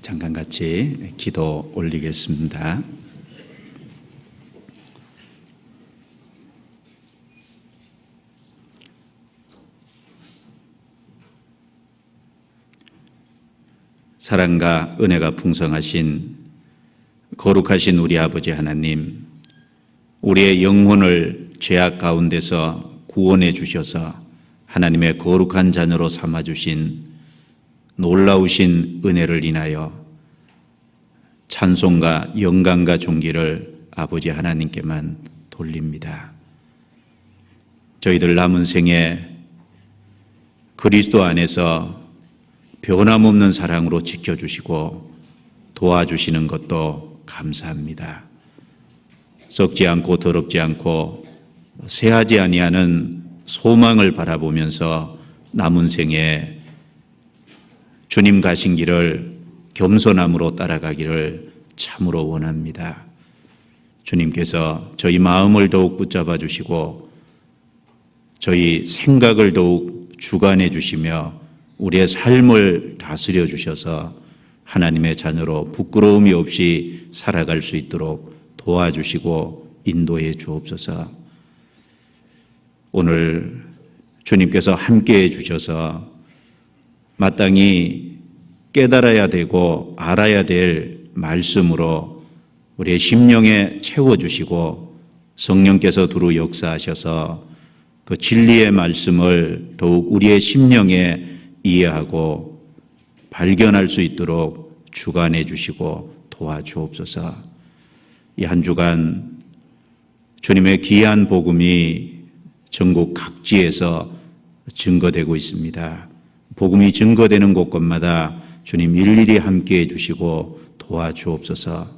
잠깐 같이 기도 올리겠습니다. 사랑과 은혜가 풍성하신 거룩하신 우리 아버지 하나님, 우리의 영혼을 죄악 가운데서 구원해 주셔서 하나님의 거룩한 자녀로 삼아주신 놀라우신 은혜를 인하여 찬송과 영광과 존귀를 아버지 하나님께만 돌립니다. 저희들 남은 생에 그리스도 안에서 변함없는 사랑으로 지켜주시고 도와주시는 것도 감사합니다. 썩지 않고 더럽지 않고 새하지 아니하는 소망을 바라보면서 남은 생에 주님 가신 길을 겸손함으로 따라가기를 참으로 원합니다. 주님께서 저희 마음을 더욱 붙잡아 주시고 저희 생각을 더욱 주관해 주시며 우리의 삶을 다스려 주셔서 하나님의 자녀로 부끄러움이 없이 살아갈 수 있도록 도와주시고 인도해 주옵소서. 오늘 주님께서 함께해 주셔서 마땅히 깨달아야 되고 알아야 될 말씀으로 우리의 심령에 채워주시고 성령께서 두루 역사하셔서 그 진리의 말씀을 더욱 우리의 심령에 이해하고 발견할 수 있도록 주관해 주시고 도와주옵소서. 이 한 주간 주님의 귀한 복음이 전국 각지에서 증거되고 있습니다. 복음이 증거되는 곳곳마다 주님 일일이 함께해 주시고 도와주옵소서.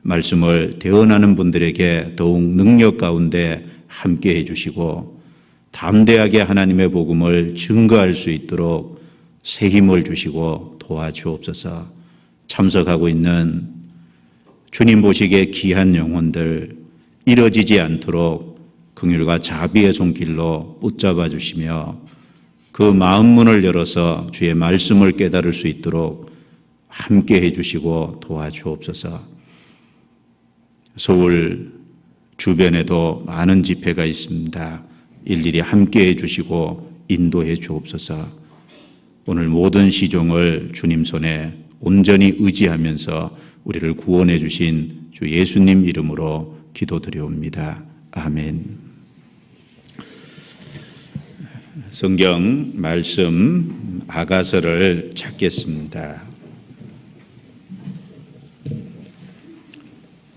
말씀을 대언하는 분들에게 더욱 능력 가운데 함께해 주시고 담대하게 하나님의 복음을 증거할 수 있도록 새 힘을 주시고 도와주옵소서. 참석하고 있는 주님 보시기에 귀한 영혼들 이뤄지지 않도록 긍휼과 자비의 손길로 붙잡아 주시며 그 마음문을 열어서 주의 말씀을 깨달을 수 있도록 함께해 주시고 도와주옵소서. 서울 주변에도 많은 집회가 있습니다. 일일이 함께해 주시고 인도해 주옵소서. 오늘 모든 시종을 주님 손에 온전히 의지하면서 우리를 구원해 주신 주 예수님 이름으로 기도드려옵니다. 아멘. 성경 말씀 아가서를 찾겠습니다.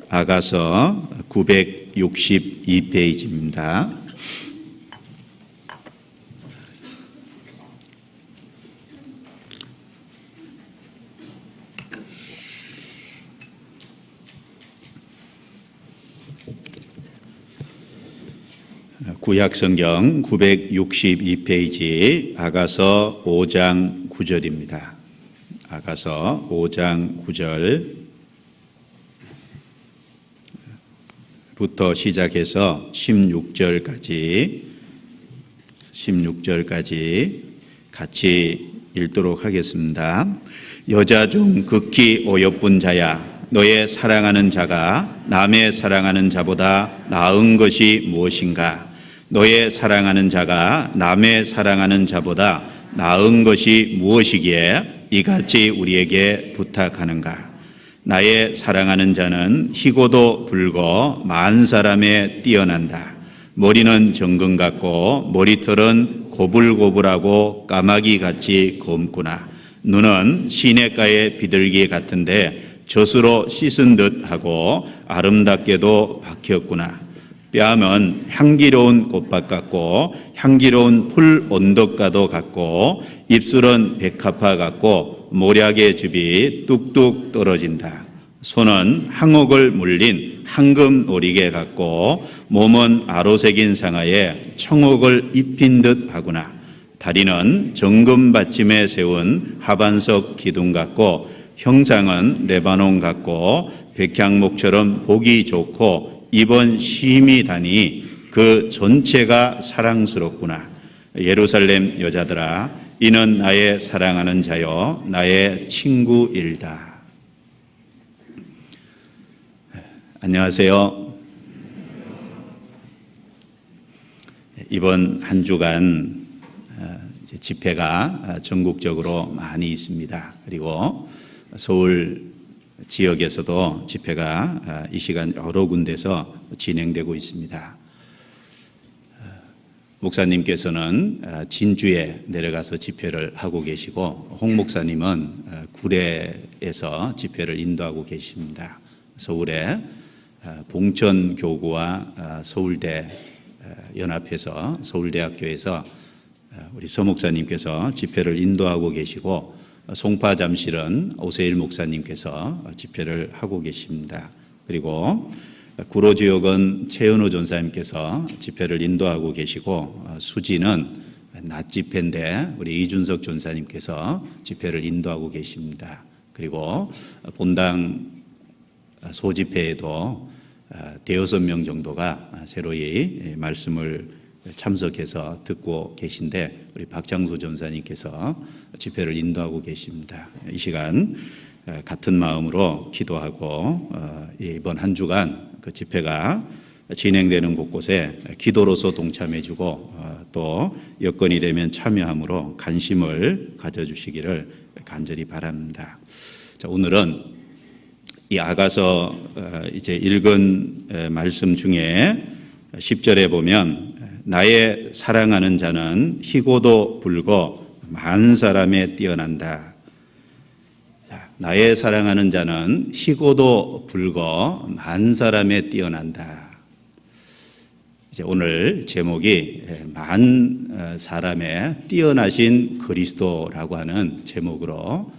아가서 962페이지입니다. 구약성경 962페이지 아가서 5장 9절입니다. 아가서 5장 9절부터 시작해서 16절까지 같이 읽도록 하겠습니다. 여자 중 극히 어여쁜 자야, 너의 사랑하는 자가 남의 사랑하는 자보다 나은 것이 무엇인가? 너의 사랑하는 자가 남의 사랑하는 자보다 나은 것이 무엇이기에 이같이 우리에게 부탁하는가? 나의 사랑하는 자는 희고도 붉어 만 사람에 뛰어난다. 머리는 정금 같고 머리털은 고불고불하고 까마귀같이 검구나. 눈은 시냇가의 비둘기 같은데 젖으로 씻은 듯하고 아름답게도 박혔구나. 뺨은 향기로운 꽃밭 같고 향기로운 풀 언덕가도 같고 입술은 백합화 같고 모략의 즙이 뚝뚝 떨어진다. 손은 항옥을 물린 황금 오리개 같고 몸은 아로새긴 상아에 청옥을 입힌 듯 하구나. 다리는 정금 받침에 세운 하반석 기둥 같고 형상은 레바논 같고 백향목처럼 보기 좋고 입은 심이 다니 그 전체가 사랑스럽구나. 예루살렘 여자들아, 이는 나의 사랑하는 자요 나의 친구일다. 안녕하세요. 이번 한 주간 집회가 전국적으로 많이 있습니다. 그리고 서울 지역에서도 집회가 이 시간 여러 군데서 진행되고 있습니다. 목사님께서는 진주에 내려가서 집회를 하고 계시고 홍 목사님은 구례에서 집회를 인도하고 계십니다. 서울에 봉천교구와 서울대 연합해서 서울대학교에서 우리 서 목사님께서 집회를 인도하고 계시고 송파 잠실은 오세일 목사님께서 집회를 하고 계십니다. 그리고 구로 지역은 최은호 전사님께서 집회를 인도하고 계시고 수지는 낮 집회인데 우리 이준석 전사님께서 집회를 인도하고 계십니다. 그리고 본당 소집회에도 대여섯 명 정도가 새로이 말씀을 참석해서 듣고 계신데 우리 박장수 전사님께서 집회를 인도하고 계십니다. 이 시간 같은 마음으로 기도하고 이번 한 주간 그 집회가 진행되는 곳곳에 기도로서 동참해주고 또 여건이 되면 참여함으로 관심을 가져주시기를 간절히 바랍니다. 자, 오늘은 이 아가서 이제 읽은 말씀 중에 10절에 보면 나의 사랑하는 자는 희고도 불고 많은 사람에 뛰어난다. 자, 나의 사랑하는 자는 희고도 불고 많은 사람에 뛰어난다. 이제 오늘 제목이 만 사람에 뛰어나신 그리스도라고 하는 제목으로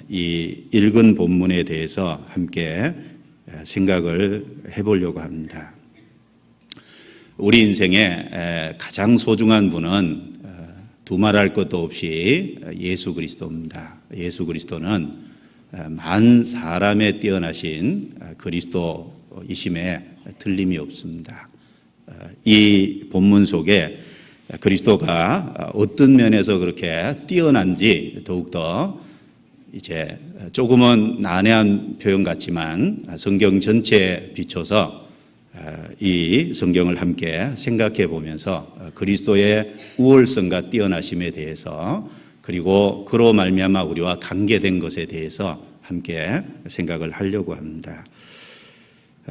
이 읽은 본문에 대해서 함께 생각을 해보려고 합니다. 우리 인생에 가장 소중한 분은 두말할 것도 없이 예수 그리스도입니다. 예수 그리스도는 만 사람에 뛰어나신 그리스도이심에 틀림이 없습니다. 이 본문 속에 그리스도가 어떤 면에서 그렇게 뛰어난지 더욱더 이제 조금은 난해한 표현 같지만 성경 전체에 비춰서 이 성경을 함께 생각해 보면서 그리스도의 우월성과 뛰어나심에 대해서 그리고 그로 말미암아 우리와 관계된 것에 대해서 함께 생각을 하려고 합니다.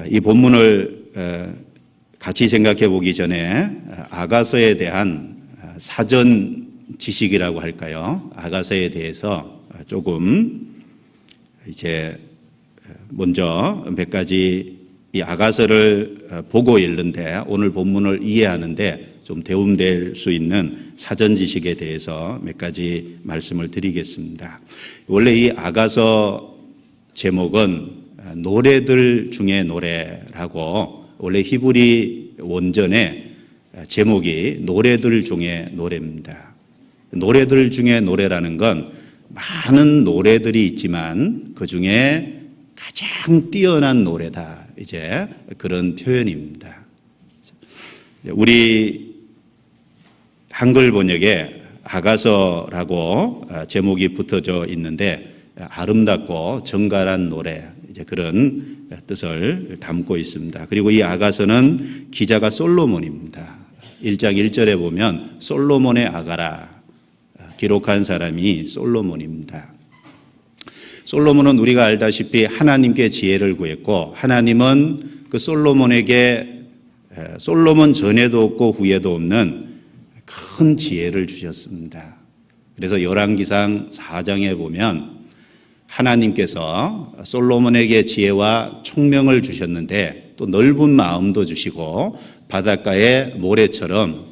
이 본문을 같이 생각해 보기 전에 아가서에 대한 사전 지식이라고 할까요? 아가서에 대해서 조금 이제 먼저 몇 가지 이 아가서를 보고 읽는데 오늘 본문을 이해하는데 좀 도움될 수 있는 사전 지식에 대해서 몇 가지 말씀을 드리겠습니다. 원래 이 아가서 제목은 노래들 중에 노래라고 원래 히브리 원전의 제목이 노래들 중에 노래입니다. 노래들 중에 노래라는 건 많은 노래들이 있지만 그 중에 가장 뛰어난 노래다. 이제 그런 표현입니다. 우리 한글 번역에 아가서라고 제목이 붙어져 있는데 아름답고 정갈한 노래 이제 그런 뜻을 담고 있습니다. 그리고 이 아가서는 기자가 솔로몬입니다. 1장 1절에 보면 솔로몬의 아가라 기록한 사람이 솔로몬입니다. 솔로몬은 우리가 알다시피 하나님께 지혜를 구했고 하나님은 그 솔로몬에게 솔로몬 전에도 없고 후에도 없는 큰 지혜를 주셨습니다. 그래서 열왕기상 4장에 보면 하나님께서 솔로몬에게 지혜와 총명을 주셨는데 또 넓은 마음도 주시고 바닷가의 모래처럼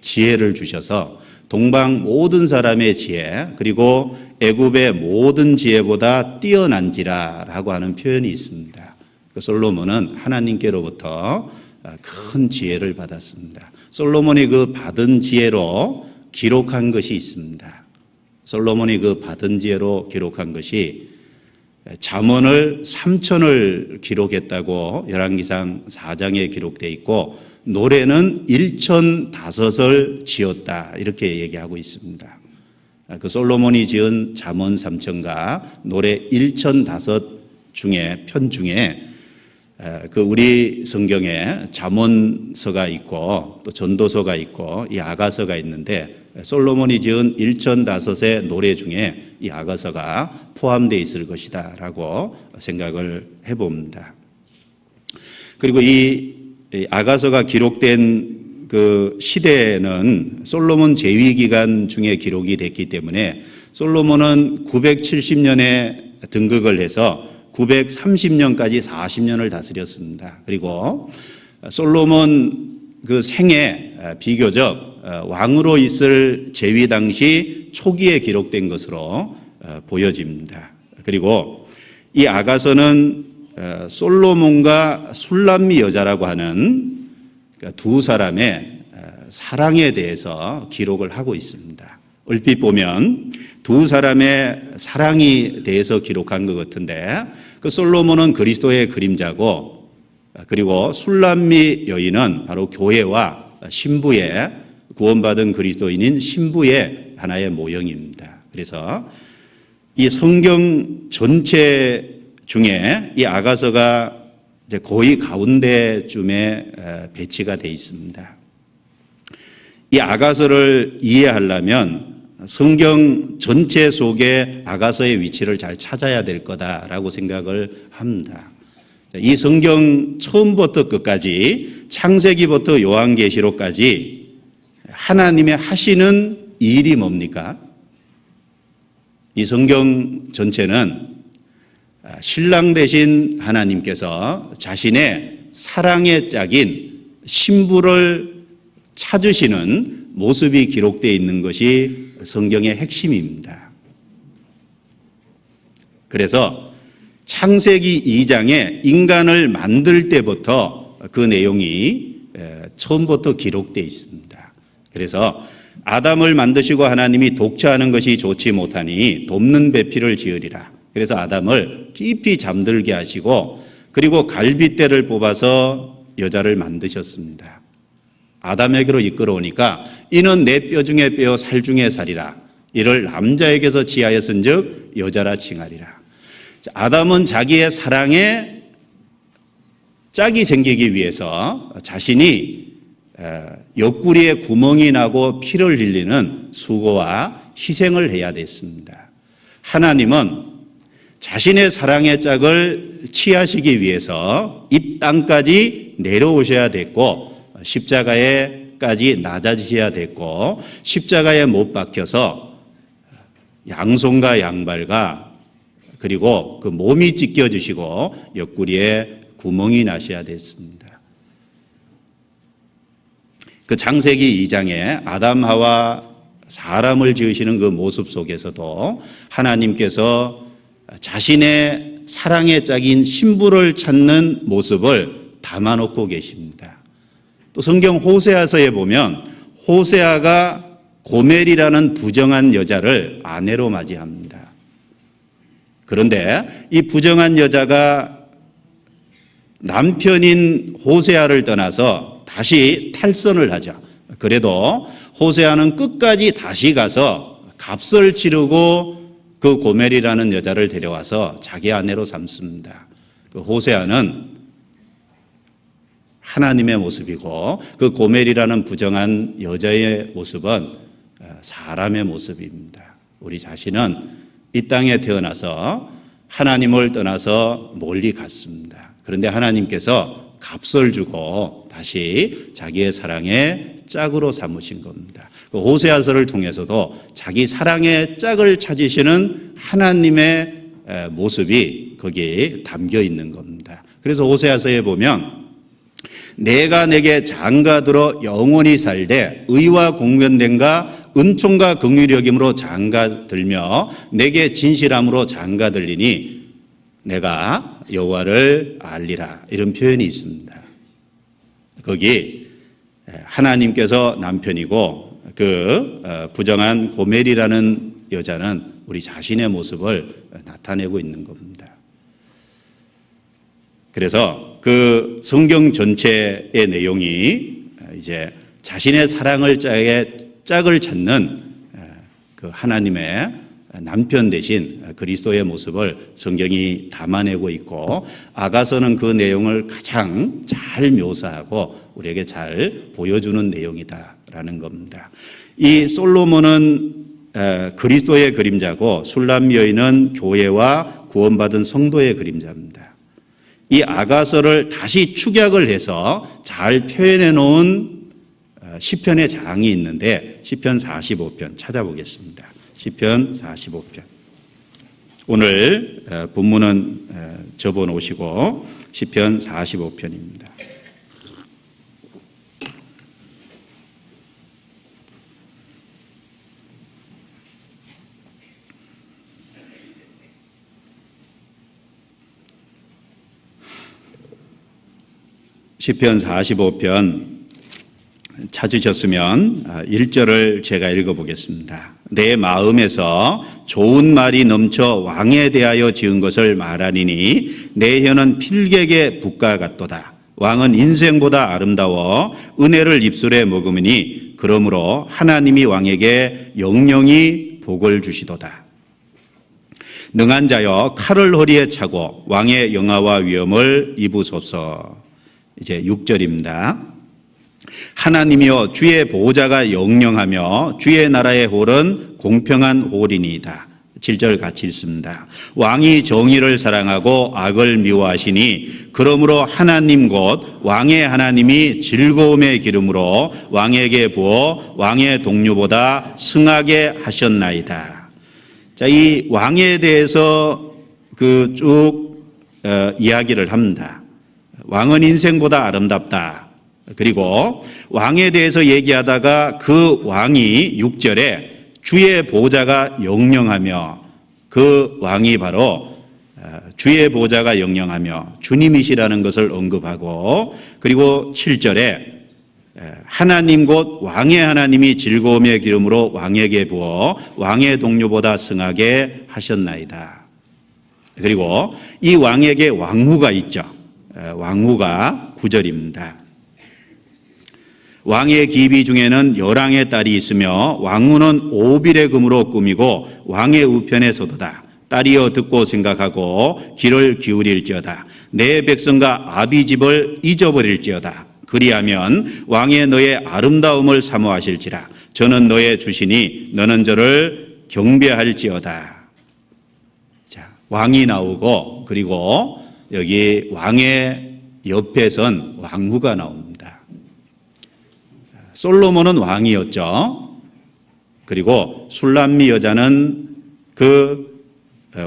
지혜를 주셔서 동방 모든 사람의 지혜 그리고 애굽의 모든 지혜보다 뛰어난지라라고 하는 표현이 있습니다. 그 솔로몬은 하나님께로부터 큰 지혜를 받았습니다. 솔로몬이 그 받은 지혜로 기록한 것이 있습니다. 솔로몬이 그 받은 지혜로 기록한 것이 잠언을 3천을 기록했다고 열왕기상 4장에 기록되어 있고 노래는 1,005을 지었다 이렇게 얘기하고 있습니다. 그 솔로몬이 지은 잠언 3천과 노래 1,005 중에 편 중에 그 우리 성경에 잠언서가 있고 또 전도서가 있고 이 아가서가 있는데 솔로몬이 지은 일천다섯의 노래 중에 이 아가서가 포함되어 있을 것이다라고 생각을 해봅니다. 그리고 이 아가서가 기록된 그 시대는 솔로몬 재위 기간 중에 기록이 됐기 때문에 솔로몬은 970년에 등극을 해서 930년까지 40년을 다스렸습니다. 그리고 솔로몬 그 생애 비교적 왕으로 있을 재위 당시 초기에 기록된 것으로 보여집니다. 그리고 이 아가서는 솔로몬과 술람미 여자라고 하는 두 사람의 사랑에 대해서 기록을 하고 있습니다. 얼핏 보면 두 사람의 사랑에 대해서 기록한 것 같은데 그 솔로몬은 그리스도의 그림자고 그리고 술람미 여인은 바로 교회와 신부의 구원받은 그리스도인인 신부의 하나의 모형입니다. 그래서 이 성경 전체 중에 이 아가서가 이제 거의 가운데쯤에 배치가 되어 있습니다. 이 아가서를 이해하려면 성경 전체 속에 아가서의 위치를 잘 찾아야 될 거다라고 생각을 합니다. 이 성경 처음부터 끝까지 창세기부터 요한계시록까지 하나님의 하시는 일이 뭡니까? 이 성경 전체는 신랑 되신 하나님께서 자신의 사랑의 짝인 신부를 찾으시는 모습이 기록되어 있는 것이 성경의 핵심입니다. 그래서 창세기 2장에 인간을 만들 때부터 그 내용이 처음부터 기록되어 있습니다. 그래서 아담을 만드시고 하나님이 독차하는 것이 좋지 못하니 돕는 배필을 지으리라. 그래서 아담을 깊이 잠들게 하시고 그리고 갈빗대를 뽑아서 여자를 만드셨습니다. 아담에게로 이끌어오니까 이는 내 뼈 중에 뼈 살 중에 살이라. 이를 남자에게서 지하였은즉 여자라 칭하리라. 아담은 자기의 사랑에 짝이 생기기 위해서 자신이 옆구리에 구멍이 나고 피를 흘리는 수고와 희생을 해야 됐습니다. 하나님은 자신의 사랑의 짝을 취하시기 위해서 이 땅까지 내려오셔야 됐고 십자가에까지 낮아지셔야 됐고 십자가에 못 박혀서 양손과 양발과 그리고 그 몸이 찢겨지시고 옆구리에 구멍이 나셔야 됐습니다. 그 창세기 2장에 아담 하와 사람을 지으시는 그 모습 속에서도 하나님께서 자신의 사랑의 짝인 신부를 찾는 모습을 담아놓고 계십니다. 또 성경 호세아서에 보면 호세아가 고멜이라는 부정한 여자를 아내로 맞이합니다. 그런데 이 부정한 여자가 남편인 호세아를 떠나서 다시 탈선을 하죠. 그래도 호세아는 끝까지 다시 가서 값을 치르고 그 고멜이라는 여자를 데려와서 자기 아내로 삼습니다. 그 호세아는 하나님의 모습이고 그 고멜이라는 부정한 여자의 모습은 사람의 모습입니다. 우리 자신은 이 땅에 태어나서 하나님을 떠나서 멀리 갔습니다. 그런데 하나님께서 값을 주고 다시 자기의 사랑의 짝으로 삼으신 겁니다. 그 호세아서를 통해서도 자기 사랑의 짝을 찾으시는 하나님의 모습이 거기에 담겨 있는 겁니다. 그래서 호세아서에 보면 내가 내게 장가들어 영원히 살되 의와 공변됨과 은총과 긍휼히 여김으로 장가들며 내게 진실함으로 장가들리니 내가 여호와를 알리라. 이런 표현이 있습니다. 거기 하나님께서 남편이고 그 부정한 고멜이라는 여자는 우리 자신의 모습을 나타내고 있는 겁니다. 그래서 그 성경 전체의 내용이 이제 자신의 사랑을 짝을 찾는 그 하나님의 남편 대신 그리스도의 모습을 성경이 담아내고 있고, 아가서는 그 내용을 가장 잘 묘사하고 우리에게 잘 보여주는 내용이다라는 겁니다. 이 솔로몬은 그리스도의 그림자고, 술람 여인은 교회와 구원받은 성도의 그림자입니다. 이 아가서를 다시 축약을 해서 잘 표현해 놓은 시편의 장이 있는데, 시편 45편 찾아보겠습니다. 시편 45편. 오늘 본문은 접어놓으시고 시편 45편입니다. 시편 45편 찾으셨으면 1절을 제가 읽어보겠습니다. 내 마음에서 좋은 말이 넘쳐 왕에 대하여 지은 것을 말하니니 내 혀는 필객의 붓과 같도다. 왕은 인생보다 아름다워 은혜를 입술에 머금으니 그러므로 하나님이 왕에게 영영이 복을 주시도다. 능한 자여 칼을 허리에 차고 왕의 영화와 위엄을 입으소서. 이제 6절입니다. 하나님이여 주의 보호자가 영영하며 주의 나라의 홀은 공평한 홀이니이다. 7절 같이 읽습니다. 왕이 정의를 사랑하고 악을 미워하시니 그러므로 하나님 곧 왕의 하나님이 즐거움의 기름으로 왕에게 부어 왕의 동료보다 승하게 하셨나이다. 자, 이 왕에 대해서 쭉 이야기를 합니다. 왕은 인생보다 아름답다. 그리고 왕에 대해서 얘기하다가 그 왕이 6절에 주의 보호자가 영영하며, 그 왕이 바로 주의 보호자가 영영하며 주님이시라는 것을 언급하고, 그리고 7절에 하나님 곧 왕의 하나님이 즐거움의 기름으로 왕에게 부어 왕의 동료보다 승하게 하셨나이다. 그리고 이 왕에게 왕후가 있죠. 왕후가 9절입니다. 왕의 기비 중에는 열왕의 딸이 있으며 왕후는 오빌의 금으로 꾸미고 왕의 우편에 서도다. 딸이여 듣고 생각하고 귀를 기울일지어다. 내 백성과 아비 집을 잊어버릴지어다. 그리하면 왕의 너의 아름다움을 사모하실지라. 저는 너의 주시니 너는 저를 경배할지어다. 자, 왕이 나오고, 그리고 여기 왕의 옆에 선 왕후가 나옵니다. 솔로몬은 왕이었죠. 그리고 술람미 여자는 그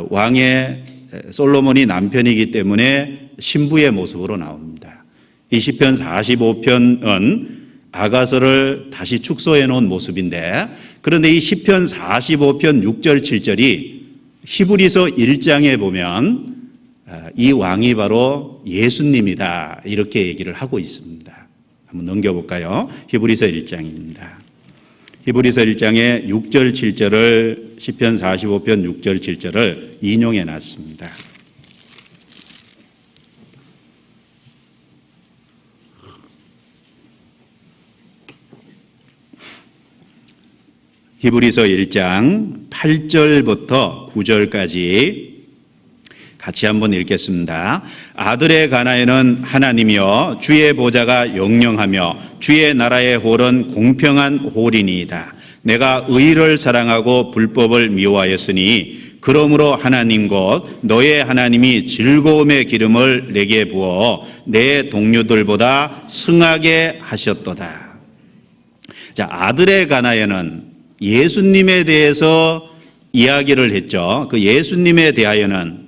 왕의 솔로몬이 남편이기 때문에 신부의 모습으로 나옵니다. 이 시편 45편은 아가서를 다시 축소해 놓은 모습인데, 그런데 이 시편 45편 6절 7절이 히브리서 1장에 보면 이 왕이 바로 예수님이다, 이렇게 얘기를 하고 있습니다. 한번 넘겨볼까요? 히브리서 1장입니다. 히브리서 1장의 6절 7절을, 시편 45편 6절 7절을 인용해 놨습니다. 히브리서 1장 8절부터 9절까지 같이 한번 읽겠습니다. 아들의 가나에는 하나님이여 주의 보좌가 영영하며 주의 나라의 홀은 공평한 홀이니이다. 내가 의를 사랑하고 불법을 미워하였으니 그러므로 하나님 곧 너의 하나님이 즐거움의 기름을 내게 부어 내 동료들보다 승하게 하셨도다. 자, 아들의 가나에는 예수님에 대해서 이야기를 했죠. 그 예수님에 대하여는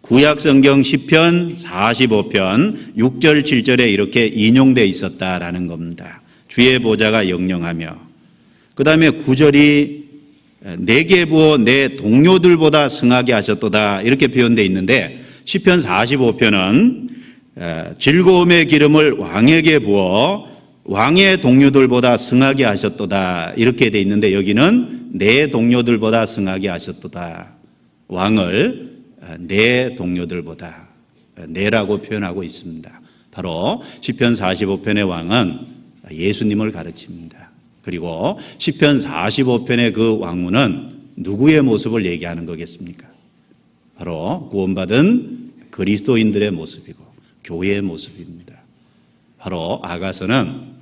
구약성경 시편 45편 6절 7절에 이렇게 인용되어 있었다라는 겁니다. 주의 보좌가 영영하며, 그 다음에 9절이 내게 부어 내 동료들보다 승하게 하셨도다, 이렇게 표현되어 있는데, 시편 45편은 즐거움의 기름을 왕에게 부어 왕의 동료들보다 승하게 하셨도다, 이렇게 되어 있는데, 여기는 내 동료들보다 승하게 하셨도다, 왕을 내 동료들보다, 내라고 표현하고 있습니다. 바로 시편 45편의 왕은 예수님을 가르칩니다. 그리고 시편 45편의 그 왕후는 누구의 모습을 얘기하는 거겠습니까? 바로 구원받은 그리스도인들의 모습이고 교회의 모습입니다. 바로 아가서는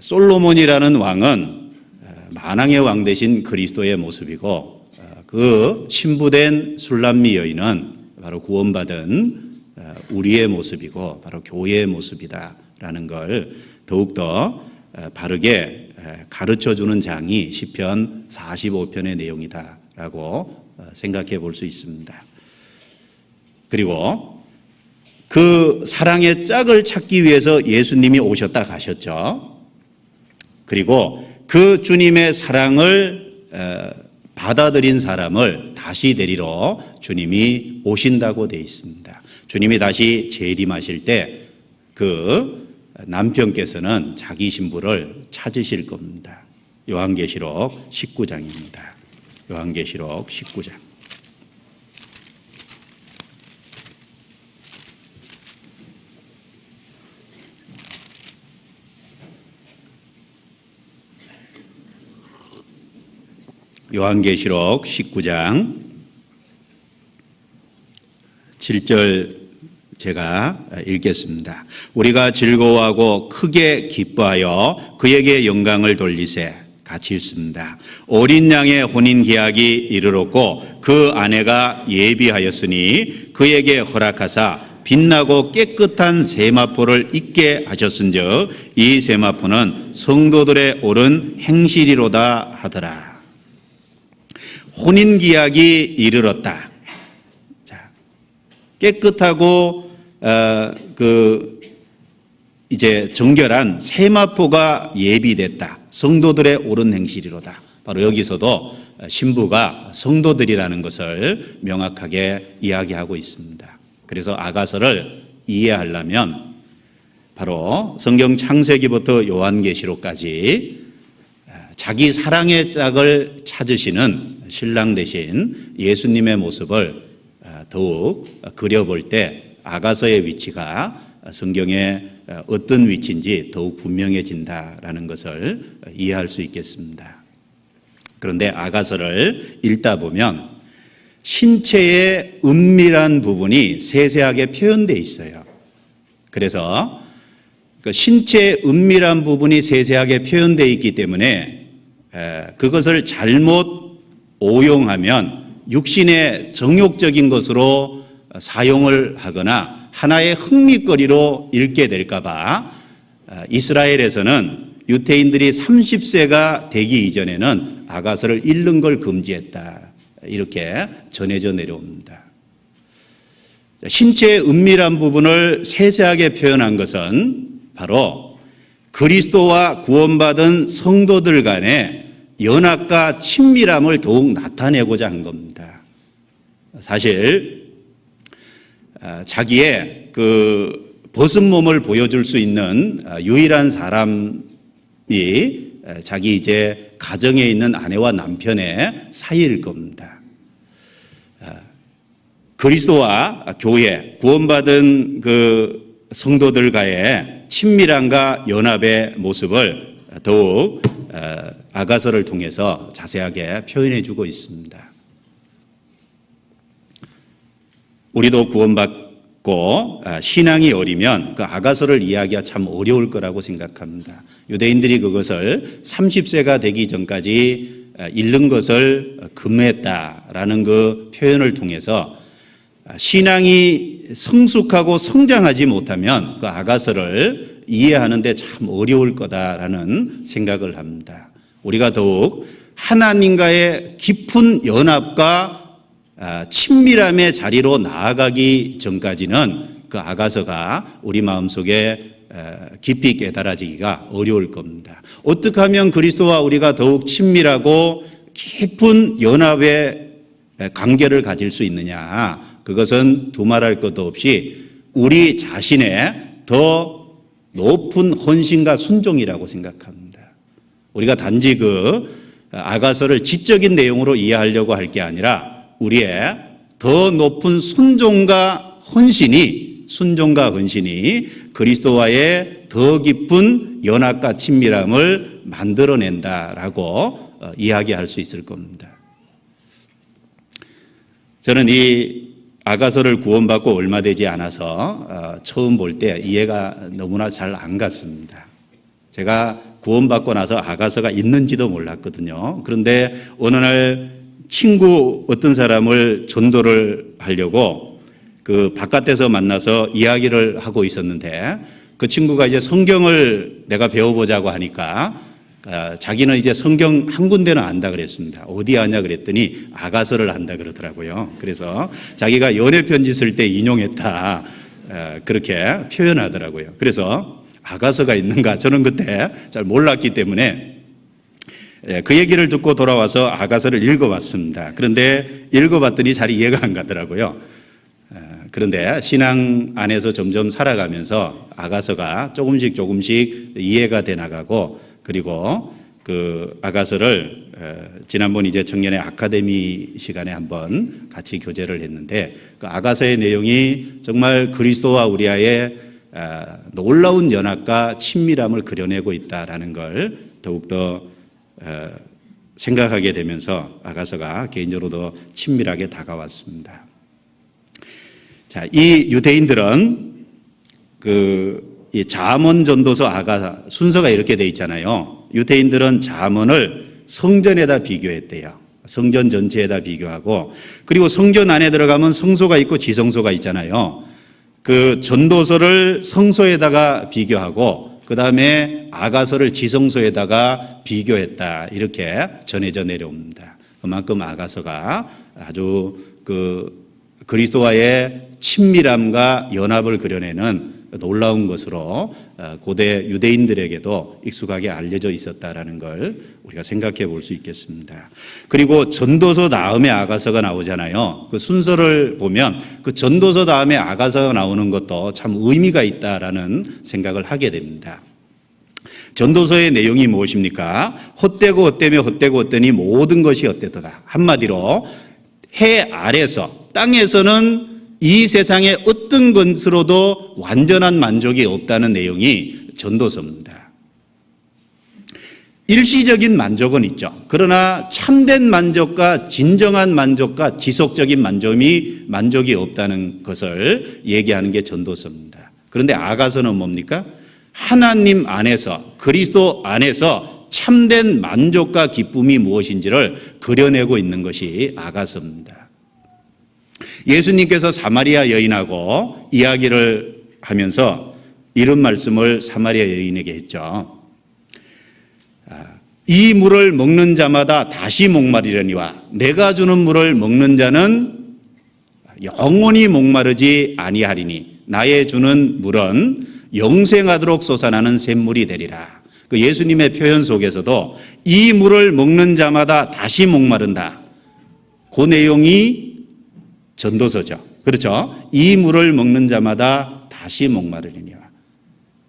솔로몬이라는 왕은 만왕의 왕 되신 그리스도의 모습이고 그 신부된 술람미 여인은 바로 구원받은 우리의 모습이고 바로 교회의 모습이다라는 걸 더욱더 바르게 가르쳐주는 장이 시편 45편의 내용이다라고 생각해 볼 수 있습니다. 그리고 그 사랑의 짝을 찾기 위해서 예수님이 오셨다 가셨죠. 그리고 그 주님의 사랑을 받아들인 사람을 다시 데리러 주님이 오신다고 되어 있습니다. 주님이 다시 재림하실 때 그 남편께서는 자기 신부를 찾으실 겁니다. 요한계시록 19장입니다. 요한계시록 19장. 요한계시록 19장 7절 제가 읽겠습니다. 우리가 즐거워하고 크게 기뻐하여 그에게 영광을 돌리세. 같이 읽습니다. 어린 양의 혼인 계약이 이르렀고 그 아내가 예비하였으니 그에게 허락하사 빛나고 깨끗한 세마포를 입게 하셨은즉 이 세마포는 성도들의 옳은 행실이로다 하더라. 혼인 계약이 이르렀다. 자, 깨끗하고 이제 정결한 세마포가 예비됐다. 성도들의 옳은 행실이로다. 바로 여기서도 신부가 성도들이라는 것을 명확하게 이야기하고 있습니다. 그래서 아가서를 이해하려면 바로 성경 창세기부터 요한계시록까지 자기 사랑의 짝을 찾으시는 신랑 되신 예수님의 모습을 더욱 그려볼 때 아가서의 위치가 성경에 어떤 위치인지 더욱 분명해진다라는 것을 이해할 수 있겠습니다. 그런데 아가서를 읽다 보면 신체의 은밀한 부분이 세세하게 표현되어 있어요. 그래서 그 신체의 은밀한 부분이 세세하게 표현되어 있기 때문에 그것을 잘못 오용하면 육신의 정욕적인 것으로 사용을 하거나 하나의 흥미거리로 읽게 될까 봐 이스라엘에서는 유대인들이 30세가 되기 이전에는 아가서를 읽는 걸 금지했다. 이렇게 전해져 내려옵니다. 신체의 은밀한 부분을 세세하게 표현한 것은 바로 그리스도와 구원받은 성도들 간의 연합과 친밀함을 더욱 나타내고자 한 겁니다. 사실 자기의 그 벗은 몸을 보여줄 수 있는 유일한 사람이 자기 이제 가정에 있는 아내와 남편의 사이일 겁니다. 그리스도와 교회, 구원받은 그 성도들과의 친밀함과 연합의 모습을 더욱 아가서를 통해서 자세하게 표현해 주고 있습니다. 우리도 구원받고 신앙이 어리면 그 아가서를 이해하기가 참 어려울 거라고 생각합니다. 유대인들이 그것을 30세가 되기 전까지 읽는 것을 금했다라는 그 표현을 통해서 신앙이 성숙하고 성장하지 못하면 그 아가서를 이해하는데 참 어려울 거다라는 생각을 합니다. 우리가 더욱 하나님과의 깊은 연합과 친밀함의 자리로 나아가기 전까지는 그 아가서가 우리 마음속에 깊이 깨달아지기가 어려울 겁니다. 어떻게 하면 그리스도와 우리가 더욱 친밀하고 깊은 연합의 관계를 가질 수 있느냐? 그것은 두말할 것도 없이 우리 자신의 더 높은 헌신과 순종이라고 생각합니다. 우리가 단지 그 아가서를 지적인 내용으로 이해하려고 할 게 아니라 우리의 더 높은 순종과 헌신이 그리스도와의 더 깊은 연합과 친밀함을 만들어낸다라고 이야기할 수 있을 겁니다. 저는 이 아가서를 구원받고 얼마 되지 않아서 처음 볼 때 이해가 너무나 잘 안 갔습니다. 제가 구원받고 나서 아가서가 있는지도 몰랐거든요. 그런데 어느 날 친구 어떤 사람을 전도를 하려고 그 바깥에서 만나서 이야기를 하고 있었는데 그 친구가 이제 성경을 내가 배워보자고 하니까 자기는 이제 성경 한 군데는 안다 그랬습니다. 어디 아냐 그랬더니 아가서를 안다 그러더라고요. 그래서 자기가 연애 편지 쓸 때 인용했다 그렇게 표현하더라고요. 그래서 아가서가 있는가 저는 그때 잘 몰랐기 때문에 그 얘기를 듣고 돌아와서 아가서를 읽어봤습니다. 그런데 읽어봤더니 잘 이해가 안 가더라고요. 그런데 신앙 안에서 점점 살아가면서 아가서가 조금씩 이해가 돼 나가고 그리고 그 아가서를 지난번 이제 청년의 아카데미 시간에 한번 같이 교제를 했는데 그 아가서의 내용이 정말 그리스도와 우리와의 놀라운 연합과 친밀함을 그려내고 있다라는 걸 더욱더 생각하게 되면서 아가서가 개인적으로 더 친밀하게 다가왔습니다. 자, 이 유대인들은 이 잠언 전도서 아가서 순서가 이렇게 돼 있잖아요. 유대인들은 잠언을 성전에다 비교했대요. 성전 전체에다 비교하고 그리고 성전 안에 들어가면 성소가 있고 지성소가 있잖아요. 그 전도서를 성소에다가 비교하고 그 다음에 아가서를 지성소에다가 비교했다 이렇게 전해져 내려옵니다. 그만큼 아가서가 아주 그리스도와의 친밀함과 연합을 그려내는 놀라운 것으로 고대 유대인들에게도 익숙하게 알려져 있었다라는 걸 우리가 생각해 볼 수 있겠습니다. 그리고 전도서 다음에 아가서가 나오잖아요. 그 순서를 보면 그 전도서 다음에 아가서가 나오는 것도 참 의미가 있다라는 생각을 하게 됩니다. 전도서의 내용이 무엇입니까? 헛되고 헛되며 헛되고 헛되니 모든 것이 헛되도다. 한마디로 해 아래서 땅에서는 이 세상의 어떤 것으로도 완전한 만족이 없다는 내용이 전도서입니다. 일시적인 만족은 있죠. 그러나 참된 만족과 진정한 만족과 지속적인 만족이 없다는 것을 얘기하는 게 전도서입니다. 그런데 아가서는 뭡니까? 하나님 안에서 그리스도 안에서 참된 만족과 기쁨이 무엇인지를 그려내고 있는 것이 아가서입니다. 예수님께서 사마리아 여인하고 이야기를 하면서 이런 말씀을 사마리아 여인에게 했죠. 이 물을 먹는 자마다 다시 목마르려니와 내가 주는 물을 먹는 자는 영원히 목마르지 아니하리니 나의 주는 물은 영생하도록 솟아나는 샘물이 되리라. 그 예수님의 표현 속에서도 이 물을 먹는 자마다 다시 목마른다. 그 내용이 전도서죠. 그렇죠? 이 물을 먹는 자마다 다시 목마르리니와.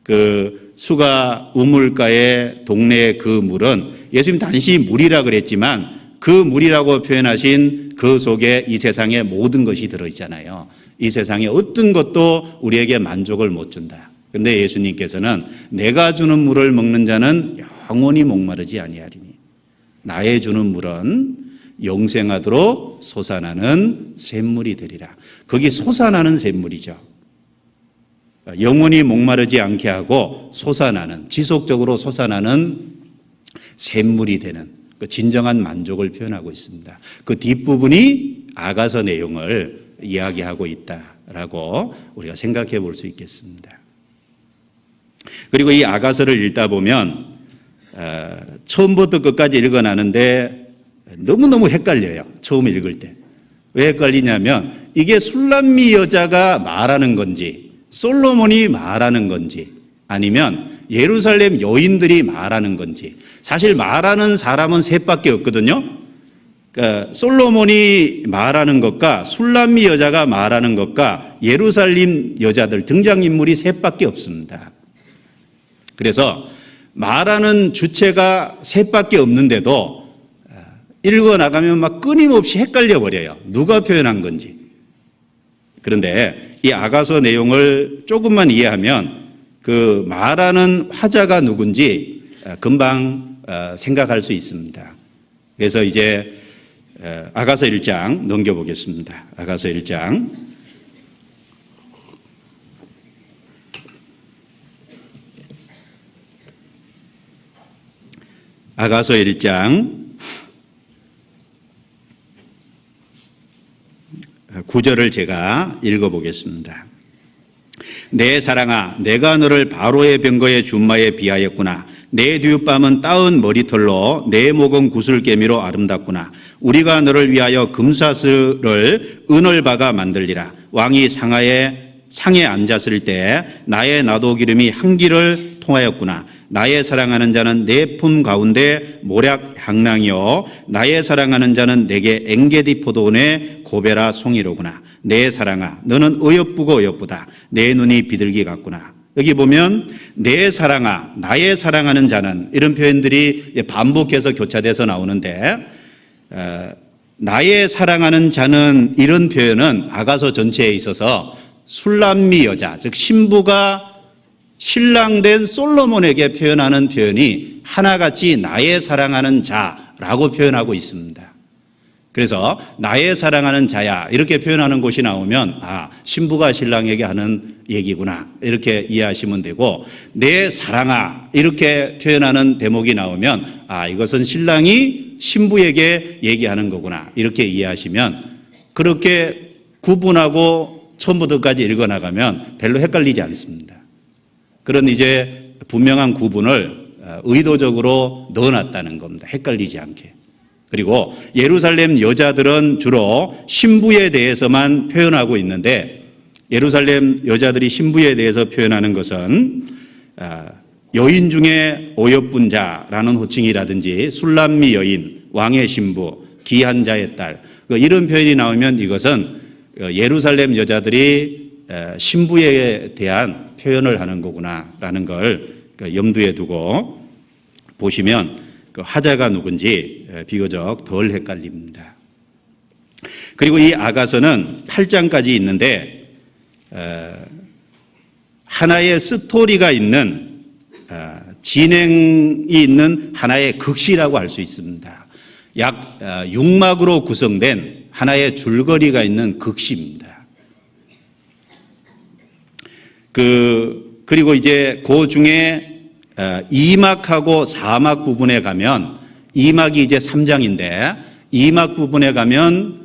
그 수가 우물가의 동네의 그 물은 예수님 단지 물이라 그랬지만 그 물이라고 표현하신 그 속에 이 세상의 모든 것이 들어있잖아요. 이 세상의 어떤 것도 우리에게 만족을 못 준다. 그런데 예수님께서는 내가 주는 물을 먹는 자는 영원히 목마르지 아니하리니 나의 주는 물은 영생하도록 솟아나는 샘물이 되리라. 거기 솟아나는 샘물이죠. 영원히 목마르지 않게 하고 솟아나는, 지속적으로 솟아나는 샘물이 되는 그 진정한 만족을 표현하고 있습니다. 그 뒷부분이 아가서 내용을 이야기하고 있다라고 우리가 생각해 볼 수 있겠습니다. 그리고 이 아가서를 읽다 보면 처음부터 끝까지 읽어나는데 너무너무 헷갈려요. 처음 읽을 때. 왜 헷갈리냐면 이게 술람미 여자가 말하는 건지 솔로몬이 말하는 건지 아니면 예루살렘 여인들이 말하는 건지. 사실 말하는 사람은 셋밖에 없거든요. 그러니까 솔로몬이 말하는 것과 술람미 여자가 말하는 것과 예루살렘 여자들 등장인물이 셋밖에 없습니다. 그래서 말하는 주체가 셋밖에 없는데도 읽어나가면 막 끊임없이 헷갈려 버려요. 누가 표현한 건지. 그런데 이 아가서 내용을 조금만 이해하면 그 말하는 화자가 누군지 금방 생각할 수 있습니다. 그래서 이제 아가서 1장 넘겨보겠습니다. 아가서 1장. 아가서 1장 9절을 제가 읽어보겠습니다. 내 사랑아, 내가 너를 바로의 병거의 준마에 비하였구나. 내 뒷밤은 따은 머리털로 내 목은 구슬개미로 아름답구나. 우리가 너를 위하여 금사슬을 은을 박아 만들리라. 왕이 상에 앉았을 때 나의 나도 기름이 한 길을 통하였구나. 나의 사랑하는 자는 내 품 가운데 모략 향랑이요 나의 사랑하는 자는 내게 엥게디 포도원의 고베라 송이로구나. 내 사랑아, 너는 어여쁘고 어여쁘다. 내 눈이 비둘기 같구나. 여기 보면 내 사랑아, 나의 사랑하는 자는, 이런 표현들이 반복해서 교차돼서 나오는데, 나의 사랑하는 자는, 이런 표현은 아가서 전체에 있어서 술람미 여자, 즉 신부가 신랑된 솔로몬에게 표현하는 표현이 하나같이 나의 사랑하는 자라고 표현하고 있습니다. 그래서 나의 사랑하는 자야 이렇게 표현하는 곳이 나오면 신부가 신랑에게 하는 얘기구나 이렇게 이해하시면 되고, 내 사랑아 이렇게 표현하는 대목이 나오면 이것은 신랑이 신부에게 얘기하는 거구나 이렇게 이해하시면, 그렇게 구분하고 처음부터까지 읽어나가면 별로 헷갈리지 않습니다. 그런 이제 분명한 구분을 의도적으로 넣어놨다는 겁니다. 헷갈리지 않게. 그리고 예루살렘 여자들은 주로 신부에 대해서만 표현하고 있는데, 예루살렘 여자들이 신부에 대해서 표현하는 것은 여인 중에 어여쁜 자라는 호칭이라든지 술람미 여인, 왕의 신부, 귀한 자의 딸, 이런 표현이 나오면 이것은 예루살렘 여자들이 신부에 대한 표현을 하는 거구나라는 걸 염두에 두고 보시면 화자가 누군지 비교적 덜 헷갈립니다. 그리고 이 아가서는 8장까지 있는데 하나의 스토리가 있는, 진행이 있는 하나의 극시라고 할 수 있습니다. 약 6막으로 구성된 하나의 줄거리가 있는 극시입니다. 그리고 이제 그 중에 2막하고 4막 부분에 가면, 2막이 이제 3장인데 2막 부분에 가면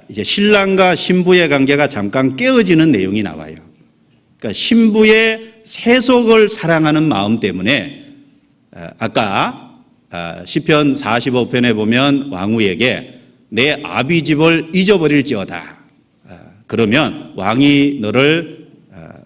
이제 신랑과 신부의 관계가 잠깐 깨어지는 내용이 나와요. 그러니까 신부의 세속을 사랑하는 마음 때문에 아까 시편 45편에 보면 왕후에게 내 아비 집을 잊어버릴지어다. 그러면 왕이 너를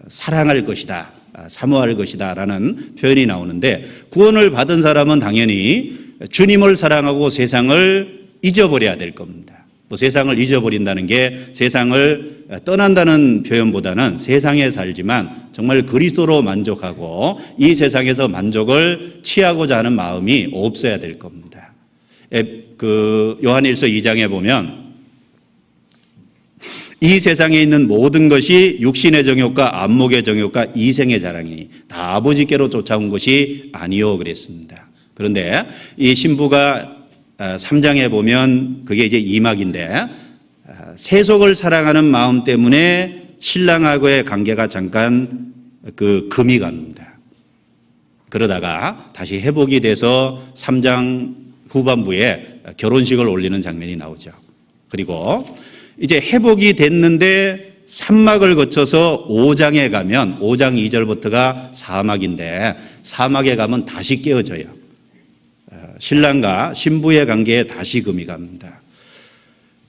사랑할 것이다, 사모할 것이다 라는 표현이 나오는데, 구원을 받은 사람은 당연히 주님을 사랑하고 세상을 잊어버려야 될 겁니다. 세상을 잊어버린다는 게 세상을 떠난다는 표현보다는 세상에 살지만 정말 그리스도로 만족하고 이 세상에서 만족을 취하고자 하는 마음이 없어야 될 겁니다. 요한일서 2장에 보면 이 세상에 있는 모든 것이 육신의 정욕과 안목의 정욕과 이생의 자랑이니 다 아버지께로 쫓아온 것이 아니요 그랬습니다. 그런데 이 신부가 3장에 보면 그게 이제 2막인데, 세속을 사랑하는 마음 때문에 신랑하고의 관계가 잠깐 금이 갑니다. 그러다가 다시 회복이 돼서 3장 후반부에 결혼식을 올리는 장면이 나오죠. 그리고 이제 회복이 됐는데 3막을 거쳐서 5장에 가면, 5장 2절부터가 4막인데 4막에 가면 다시 깨어져요. 신랑과 신부의 관계에 다시 금이 갑니다.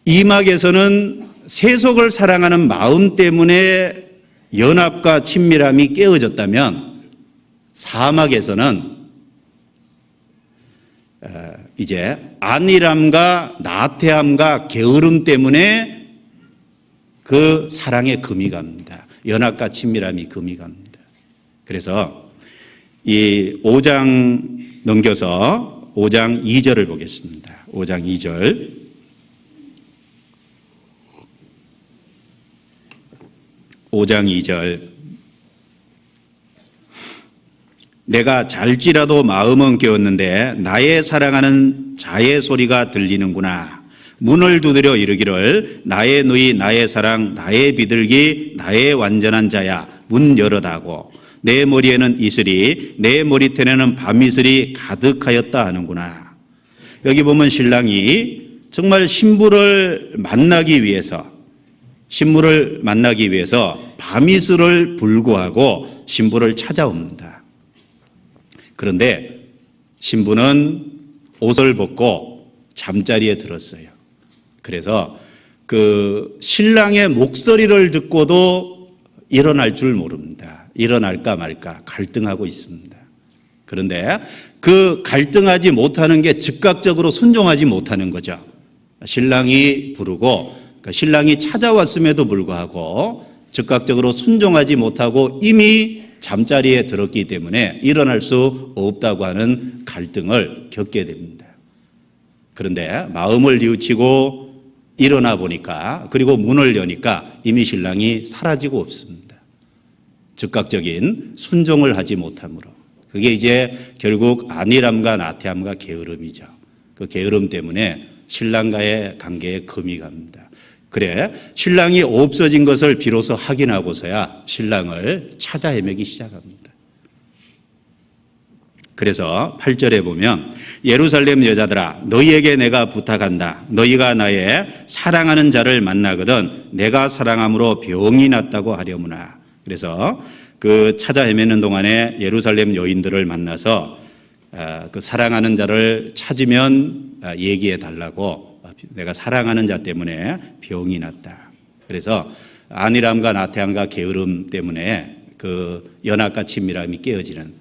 2막에서는 세속을 사랑하는 마음 때문에 연합과 친밀함이 깨어졌다면 4막에서는 이제 안일함과 나태함과 게으름 때문에 그 사랑에 금이 갑니다. 연합과 친밀함이 금이 갑니다. 그래서 이 5장 넘겨서 5장 2절을 보겠습니다. 5장 2절. 내가 잘지라도 마음은 깨었는데 나의 사랑하는 자의 소리가 들리는구나. 문을 두드려 이르기를 나의 누이 나의 사랑 나의 비둘기 나의 완전한 자야 문 열어다고 내 머리에는 이슬이 내 머리털에는 밤이슬이 가득하였다 하는구나. 여기 보면 신랑이 정말 신부를 만나기 위해서 밤이슬을 불구하고 신부를 찾아옵니다. 그런데 신부는 옷을 벗고 잠자리에 들었어요. 그래서 그 신랑의 목소리를 듣고도 일어날 줄 모릅니다. 일어날까 말까 갈등하고 있습니다. 그런데 그 갈등하지 못하는 게 즉각적으로 순종하지 못하는 거죠. 신랑이 부르고 신랑이 찾아왔음에도 불구하고 즉각적으로 순종하지 못하고 이미 잠자리에 들었기 때문에 일어날 수 없다고 하는 갈등을 겪게 됩니다. 그런데 마음을 뉘우치고 일어나 보니까 그리고 문을 여니까 이미 신랑이 사라지고 없습니다. 즉각적인 순종을 하지 못함으로. 그게 이제 결국 안일함과 나태함과 게으름이죠. 그 게으름 때문에 신랑과의 관계에 금이 갑니다. 그래 신랑이 없어진 것을 비로소 확인하고서야 신랑을 찾아 헤매기 시작합니다. 그래서 8절에 보면 예루살렘 여자들아 너희에게 내가 부탁한다. 너희가 나의 사랑하는 자를 만나거든 내가 사랑함으로 병이 났다고 하려무나. 그래서 그 찾아 헤매는 동안에 예루살렘 여인들을 만나서 그 사랑하는 자를 찾으면 얘기해 달라고 내가 사랑하는 자 때문에 병이 났다. 그래서 안일함과 나태함과 게으름 때문에 그 연합과 친밀함이 깨어지는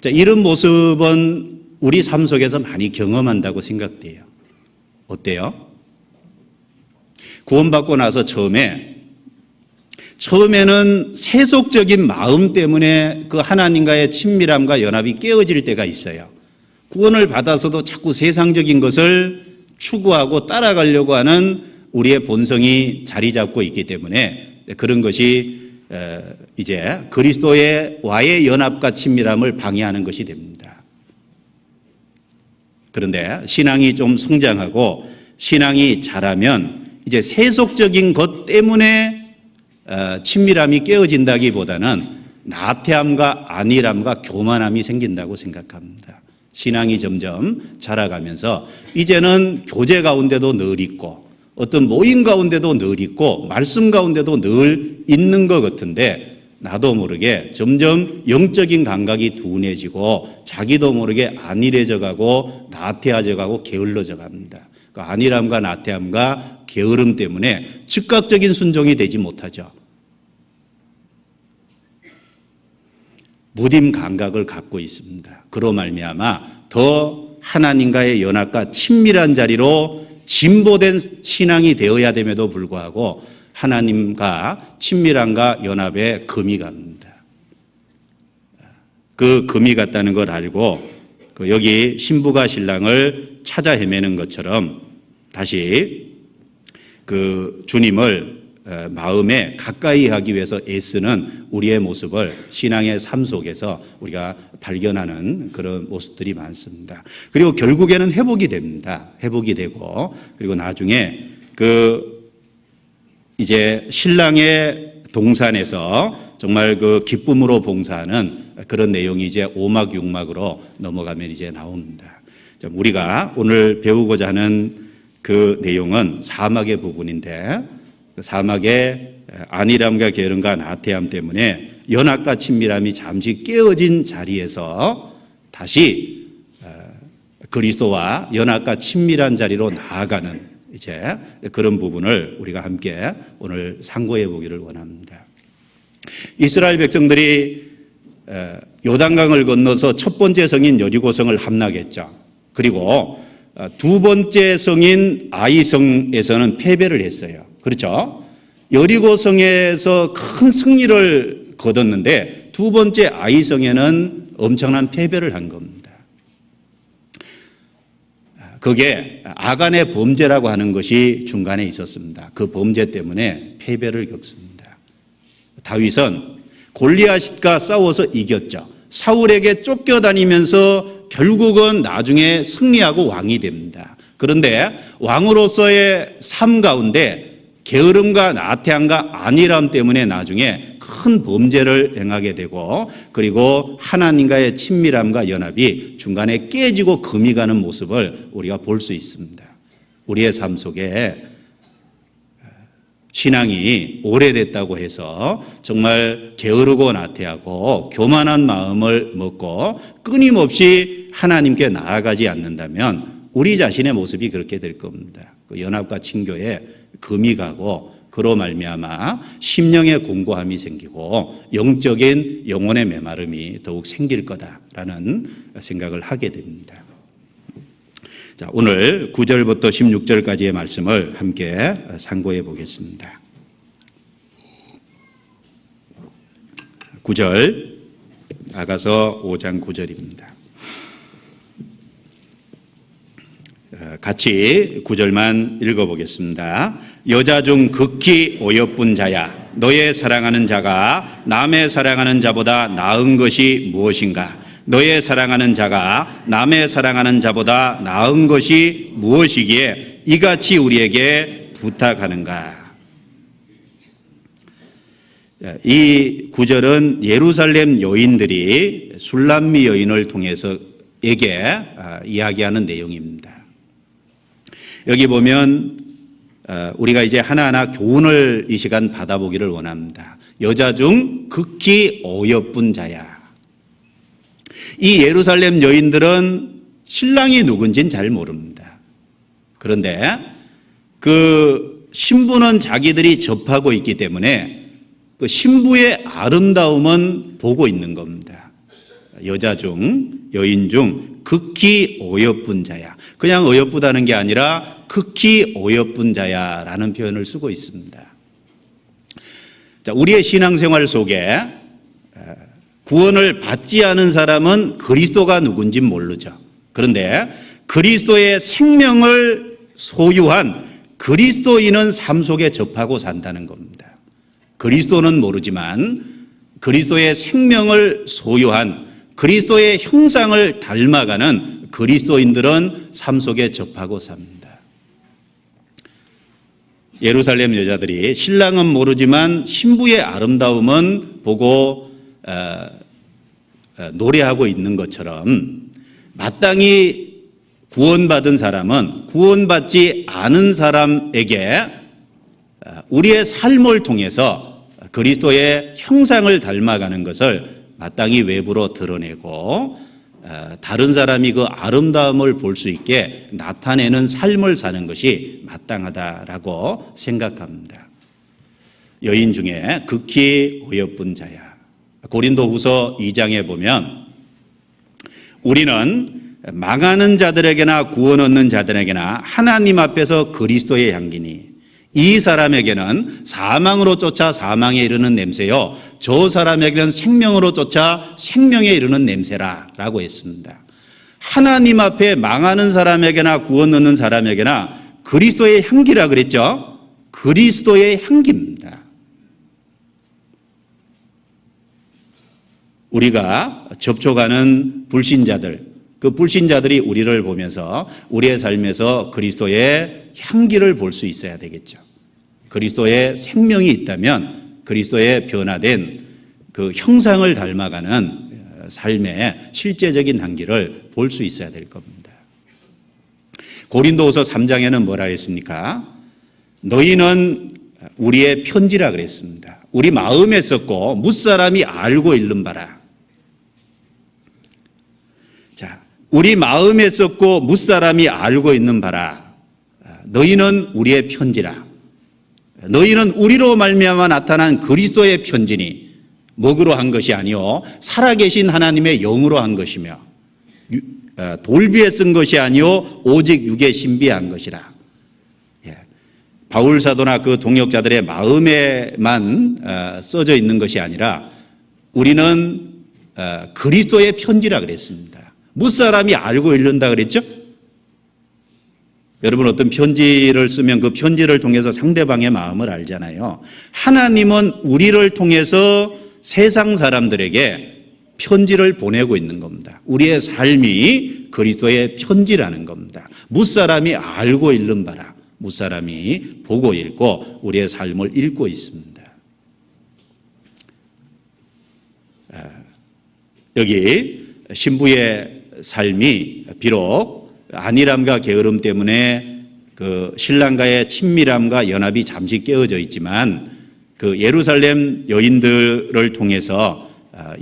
이런 모습은 우리 삶 속에서 많이 경험한다고 생각돼요. 어때요? 구원받고 나서 처음에는 세속적인 마음 때문에 그 하나님과의 친밀함과 연합이 깨어질 때가 있어요. 구원을 받아서도 자꾸 세상적인 것을 추구하고 따라가려고 하는 우리의 본성이 자리 잡고 있기 때문에 그런 것이 이제 그리스도와의 연합과 친밀함을 방해하는 것이 됩니다. 그런데 신앙이 좀 성장하고 신앙이 자라면 이제 세속적인 것 때문에 친밀함이 깨어진다기보다는 나태함과 안일함과 교만함이 생긴다고 생각합니다. 신앙이 점점 자라가면서 이제는 교제 가운데도 늘 있고 어떤 모임 가운데도 늘 있고 말씀 가운데도 늘 있는 것 같은데 나도 모르게 점점 영적인 감각이 둔해지고 자기도 모르게 안일해져 가고 나태해져 가고 게을러져 갑니다. 그 안일함과 나태함과 게으름 때문에 즉각적인 순종이 되지 못하죠. 무딤 감각을 갖고 있습니다. 그로 말미암아 더 하나님과의 연합과 친밀한 자리로 진보된 신앙이 되어야 됨에도 불구하고 하나님과 친밀함과 연합에 금이 갑니다. 그 금이 갔다는 걸 알고 여기 신부가 신랑을 찾아 헤매는 것처럼 다시 그 주님을 마음에 가까이 하기 위해서 애쓰는 우리의 모습을 신앙의 삶 속에서 우리가 발견하는 그런 모습들이 많습니다. 그리고 결국에는 회복이 됩니다. 회복이 되고 그리고 나중에 그 이제 신랑의 동산에서 정말 그 기쁨으로 봉사하는 그런 내용이 이제 5막 6막으로 넘어가면 이제 나옵니다. 우리가 오늘 배우고자 하는 그 내용은 4막의 부분인데 사막의 안일함과 게으름과 나태함 때문에 연합과 친밀함이 잠시 깨어진 자리에서 다시 그리스도와 연합과 친밀한 자리로 나아가는 이제 그런 부분을 우리가 함께 오늘 상고해 보기를 원합니다. 이스라엘 백성들이 요단강을 건너서 첫 번째 성인 여리고성을 함락했죠. 그리고 두 번째 성인 아이성에서는 패배를 했어요. 그렇죠? 여리고성에서 큰 승리를 거뒀는데 두 번째 아이성에는 엄청난 패배를 한 겁니다. 그게 아간의 범죄라고 하는 것이 중간에 있었습니다. 그 범죄 때문에 패배를 겪습니다. 다윗은 골리앗과 싸워서 이겼죠. 사울에게 쫓겨다니면서 결국은 나중에 승리하고 왕이 됩니다. 그런데 왕으로서의 삶 가운데 게으름과 나태함과 안일함 때문에 나중에 큰 범죄를 행하게 되고, 그리고 하나님과의 친밀함과 연합이 중간에 깨지고 금이 가는 모습을 우리가 볼 수 있습니다. 우리의 삶 속에 신앙이 오래됐다고 해서 정말 게으르고 나태하고 교만한 마음을 먹고 끊임없이 하나님께 나아가지 않는다면 우리 자신의 모습이 그렇게 될 겁니다. 그 연합과 친교에 금이 가고, 그로 말미암아 심령의 공고함이 생기고 영적인 영혼의 메마름이 더욱 생길 거다라는 생각을 하게 됩니다. 자, 오늘 9절부터 16절까지의 말씀을 함께 상고해 보겠습니다. 9절, 아가서 5장 9절입니다. 같이 9절만 읽어보겠습니다. 여자 중 극히 어여쁜 자야, 너의 사랑하는 자가 남의 사랑하는 자보다 나은 것이 무엇인가? 너의 사랑하는 자가 남의 사랑하는 자보다 나은 것이 무엇이기에 이같이 우리에게 부탁하는가? 이 구절은 예루살렘 여인들이 술람미 여인을 통해서 이야기하는 내용입니다. 여기 보면 우리가 이제 하나하나 교훈을 이 시간 받아보기를 원합니다. 여자 중 극히 어여쁜 자야. 이 예루살렘 여인들은 신랑이 누군지는 잘 모릅니다. 그런데 그 신부는 자기들이 접하고 있기 때문에 그 신부의 아름다움은 보고 있는 겁니다. 여자 중, 여인 중 극히 어여쁜 자야. 그냥 어여쁘다는 게 아니라 극히 어여쁜 자야라는 표현을 쓰고 있습니다. 자, 우리의 신앙생활 속에 구원을 받지 않은 사람은 그리스도가 누군지 모르죠. 그런데 그리스도의 생명을 소유한 그리스도인은 삶 속에 접하고 산다는 겁니다. 그리스도는 모르지만 그리스도의 생명을 소유한 그리스도의 형상을 닮아가는 그리스도인들은 삶 속에 접하고 삽니다. 예루살렘 여자들이 신랑은 모르지만 신부의 아름다움은 보고 노래하고 있는 것처럼, 마땅히 구원받은 사람은 구원받지 않은 사람에게 우리의 삶을 통해서 그리스도의 형상을 닮아가는 것을 마땅히 외부로 드러내고 다른 사람이 그 아름다움을 볼 수 있게 나타내는 삶을 사는 것이 마땅하다라고 생각합니다. 여인 중에 극히 어여쁜 자야. 고린도후서 2장에 보면 우리는 망하는 자들에게나 구원 얻는 자들에게나 하나님 앞에서 그리스도의 향기니 이 사람에게는 사망으로 쫓아 사망에 이르는 냄새요 저 사람에게는 생명으로 쫓아 생명에 이르는 냄새라 라고 했습니다. 하나님 앞에 망하는 사람에게나 구원 얻는 사람에게나 그리스도의 향기라 그랬죠. 그리스도의 향기입니다. 우리가 접촉하는 불신자들, 그 불신자들이 우리를 보면서 우리의 삶에서 그리스도의 향기를 볼 수 있어야 되겠죠. 그리스도의 생명이 있다면 그리스도의 변화된 그 형상을 닮아가는 삶의 실제적인 향기를 볼 수 있어야 될 겁니다. 고린도후서 3장에는 뭐라 했습니까? 너희는 우리의 편지라 그랬습니다. 우리 마음에 썼고 뭇사람이 알고 읽는 바라. 자, 우리 마음에 썼고 뭇사람이 알고 있는 바라. 너희는 우리의 편지라. 너희는 우리로 말미암아 나타난 그리스도의 편지니 먹으로 한 것이 아니요 살아계신 하나님의 영으로 한 것이며 돌비에 쓴 것이 아니요 오직 육에 신비한 것이라. 바울 사도나 그 동역자들의 마음에만 써져 있는 것이 아니라 우리는 그리스도의 편지라 그랬습니다. 무사람이 알고 읽는다 그랬죠? 여러분 어떤 편지를 쓰면 그 편지를 통해서 상대방의 마음을 알잖아요. 하나님은 우리를 통해서 세상 사람들에게 편지를 보내고 있는 겁니다. 우리의 삶이 그리스도의 편지라는 겁니다. 무사람이 알고 읽는 바라. 무사람이 보고 읽고 우리의 삶을 읽고 있습니다. 여기 신부의 삶이 비록 안일함과 게으름 때문에 그 신랑과의 친밀함과 연합이 잠시 깨어져 있지만 그 예루살렘 여인들을 통해서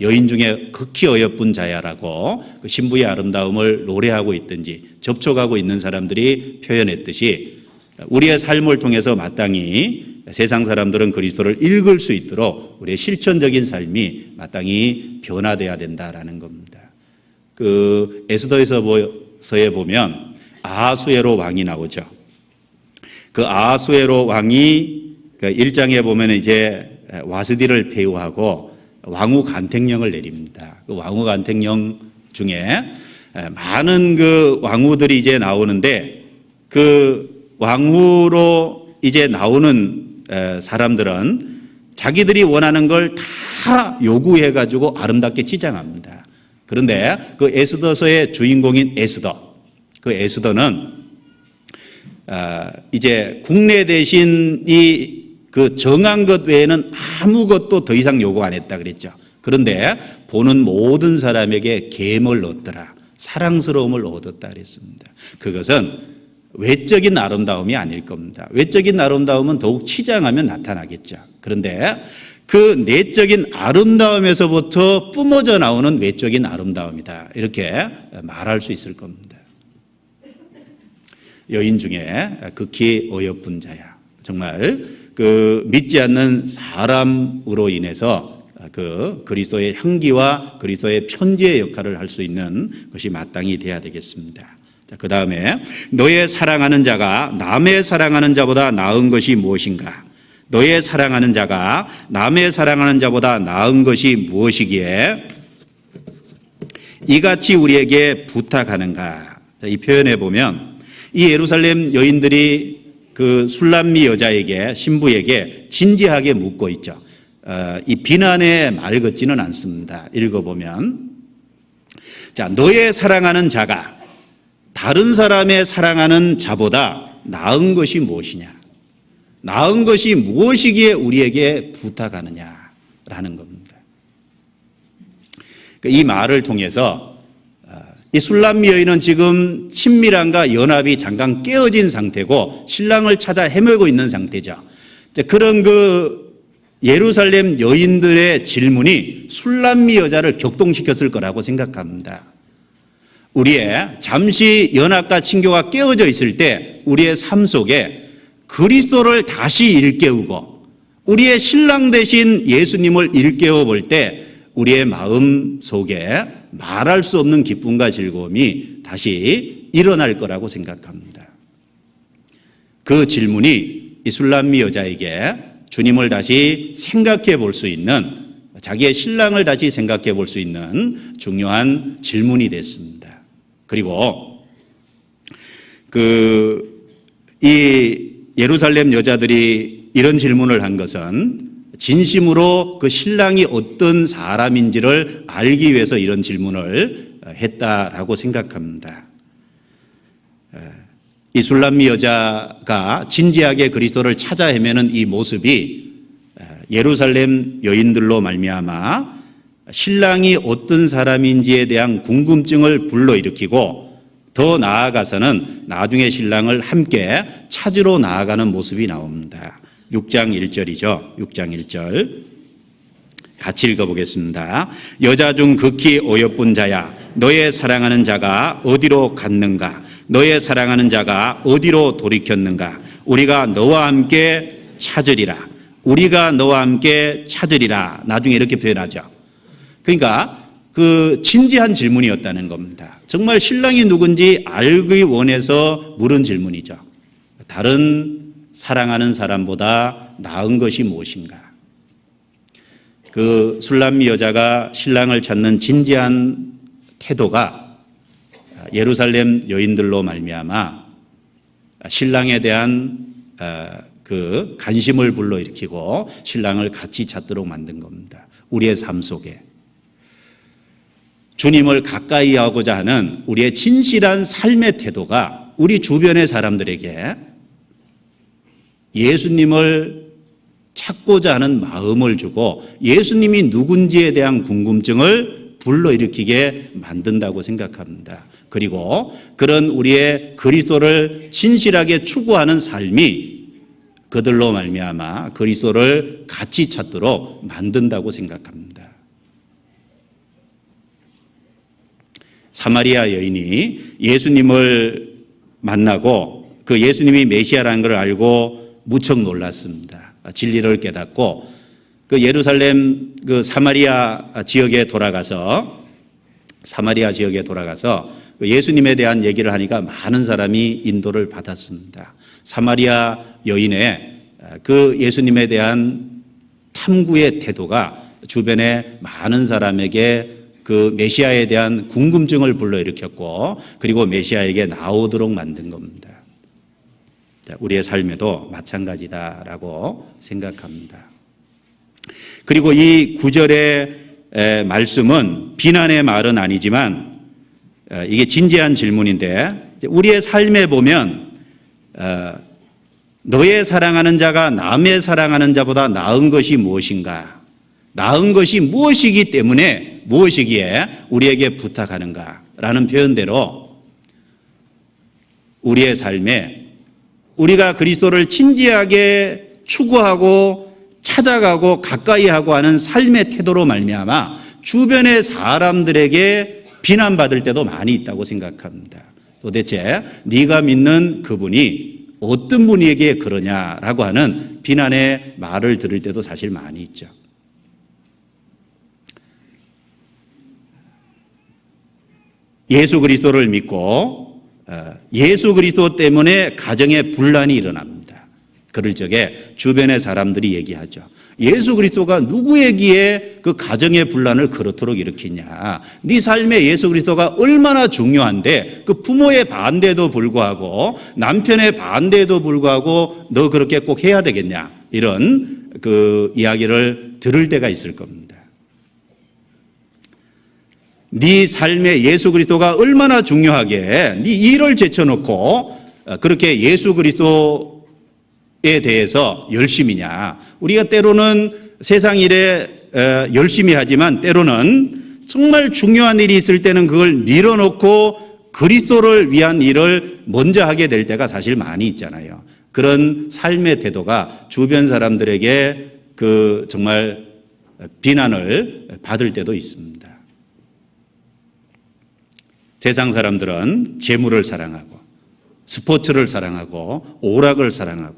여인 중에 극히 어여쁜 자야라고 그 신부의 아름다움을 노래하고 있든지 접촉하고 있는 사람들이 표현했듯이 우리의 삶을 통해서 마땅히 세상 사람들은 그리스도를 읽을 수 있도록 우리의 실천적인 삶이 마땅히 변화돼야 된다라는 겁니다. 그 에스더에서에 보면 아하수에로 왕이 나오죠. 그 아하수에로 왕이 1장에 보면 이제 와스디를 폐위하고 왕후 간택령을 내립니다. 그 왕후 간택령 중에 많은 그 왕후들이 이제 나오는데 그 왕후로 이제 나오는 사람들은 자기들이 원하는 걸 다 요구해 가지고 아름답게 치장합니다. 그런데 그 에스더서의 주인공인 에스더, 그 에스더는 이제 국내 대신이 그 정한 것 외에는 아무것도 더 이상 요구 안 했다 그랬죠. 그런데 보는 모든 사람에게 계명을 얻더라, 사랑스러움을 얻었다 그랬습니다. 그것은 외적인 아름다움이 아닐 겁니다. 외적인 아름다움은 더욱 치장하면 나타나겠죠. 그런데 그 내적인 아름다움에서부터 뿜어져 나오는 외적인 아름다움이다, 이렇게 말할 수 있을 겁니다. 여인 중에 극히 어여쁜 자야. 정말 그 믿지 않는 사람으로 인해서 그 그리스도의 향기와 그리스도의 편지의 역할을 할 수 있는 것이 마땅히 돼야 되겠습니다. 그 다음에 너의 사랑하는 자가 남의 사랑하는 자보다 나은 것이 무엇인가? 너의 사랑하는 자가 남의 사랑하는 자보다 나은 것이 무엇이기에 이같이 우리에게 부탁하는가? 이 표현에 보면 이 예루살렘 여인들이 그 술람미 여자에게, 신부에게 진지하게 묻고 있죠. 이 비난의 말 같지는 않습니다. 읽어보면, 자, 너의 사랑하는 자가 다른 사람의 사랑하는 자보다 나은 것이 무엇이냐? 나은 것이 무엇이기에 우리에게 부탁하느냐라는 겁니다. 이 말을 통해서 이 술람미 여인은 지금 친밀함과 연합이 잠깐 깨어진 상태고 신랑을 찾아 헤매고 있는 상태죠. 그런 그 예루살렘 여인들의 질문이 술람미 여자를 격동시켰을 거라고 생각합니다. 우리의 잠시 연합과 친교가 깨어져 있을 때 우리의 삶 속에 그리스도를 다시 일깨우고 우리의 신랑 되신 예수님을 일깨워 볼 때 우리의 마음 속에 말할 수 없는 기쁨과 즐거움이 다시 일어날 거라고 생각합니다. 그 질문이 이 술람미 여자에게 주님을 다시 생각해 볼 수 있는, 자기의 신랑을 다시 생각해 볼 수 있는 중요한 질문이 됐습니다. 그리고 이 예루살렘 여자들이 이런 질문을 한 것은 진심으로 그 신랑이 어떤 사람인지를 알기 위해서 이런 질문을 했다라고 생각합니다. 이 술람미 여자가 진지하게 그리스도를 찾아 헤매는 이 모습이 예루살렘 여인들로 말미암아 신랑이 어떤 사람인지에 대한 궁금증을 불러일으키고 더 나아가서는 나중에 신랑을 함께 찾으러 나아가는 모습이 나옵니다. 6장 1절이죠. 6장 1절 같이 읽어보겠습니다. 여자 중 극히 어여쁜 자야, 너의 사랑하는 자가 어디로 갔는가? 너의 사랑하는 자가 어디로 돌이켰는가? 우리가 너와 함께 찾으리라. 우리가 너와 함께 찾으리라. 나중에 이렇게 표현하죠. 그러니까 그 진지한 질문이었다는 겁니다. 정말 신랑이 누군지 알기 원해서 물은 질문이죠. 다른 사랑하는 사람보다 나은 것이 무엇인가? 그 술람미 여자가 신랑을 찾는 진지한 태도가 예루살렘 여인들로 말미암아 신랑에 대한 그 관심을 불러일으키고 신랑을 같이 찾도록 만든 겁니다. 우리의 삶 속에 주님을 가까이 하고자 하는 우리의 진실한 삶의 태도가 우리 주변의 사람들에게 예수님을 찾고자 하는 마음을 주고 예수님이 누군지에 대한 궁금증을 불러일으키게 만든다고 생각합니다. 그리고 그런 우리의 그리스도를 진실하게 추구하는 삶이 그들로 말미암아 그리스도를 같이 찾도록 만든다고 생각합니다. 사마리아 여인이 예수님을 만나고 그 예수님이 메시아라는 걸 알고 무척 놀랐습니다. 진리를 깨닫고 그 예루살렘 그 사마리아 지역에 돌아가서 예수님에 대한 얘기를 하니까 많은 사람이 인도를 받았습니다. 사마리아 여인의 그 예수님에 대한 탐구의 태도가 주변에 많은 사람에게 그 메시아에 대한 궁금증을 불러일으켰고 그리고 메시아에게 나오도록 만든 겁니다. 우리의 삶에도 마찬가지다라고 생각합니다. 그리고 이 9절의 말씀은 비난의 말은 아니지만 이게 진지한 질문인데 우리의 삶에 보면 너의 사랑하는 자가 남의 사랑하는 자보다 나은 것이 무엇인가? 나은 것이 무엇이기 때문에 무엇이기에 우리에게 부탁하는가라는 표현대로 우리의 삶에 우리가 그리스도를 진지하게 추구하고 찾아가고 가까이하고 하는 삶의 태도로 말미암아 주변의 사람들에게 비난받을 때도 많이 있다고 생각합니다. 도대체 네가 믿는 그분이 어떤 분에게 그러냐라고 하는 비난의 말을 들을 때도 사실 많이 있죠. 예수 그리스도를 믿고 예수 그리스도 때문에 가정에 분란이 일어납니다. 그럴 적에 주변의 사람들이 얘기하죠. 예수 그리스도가 누구에게 그 가정의 분란을 그렇도록 일으키냐. 네 삶에 예수 그리스도가 얼마나 중요한데 그 부모의 반대에도 불구하고 남편의 반대에도 불구하고 너 그렇게 꼭 해야 되겠냐. 이런 그 이야기를 들을 때가 있을 겁니다. 네 삶에 예수 그리스도가 얼마나 중요하게 네 일을 제쳐놓고 그렇게 예수 그리스도에 대해서 열심히냐. 우리가 때로는 세상 일에 열심히 하지만 때로는 정말 중요한 일이 있을 때는 그걸 밀어놓고 그리스도를 위한 일을 먼저 하게 될 때가 사실 많이 있잖아요. 그런 삶의 태도가 주변 사람들에게 그 정말 비난을 받을 때도 있습니다. 세상 사람들은 재물을 사랑하고 스포츠를 사랑하고 오락을 사랑하고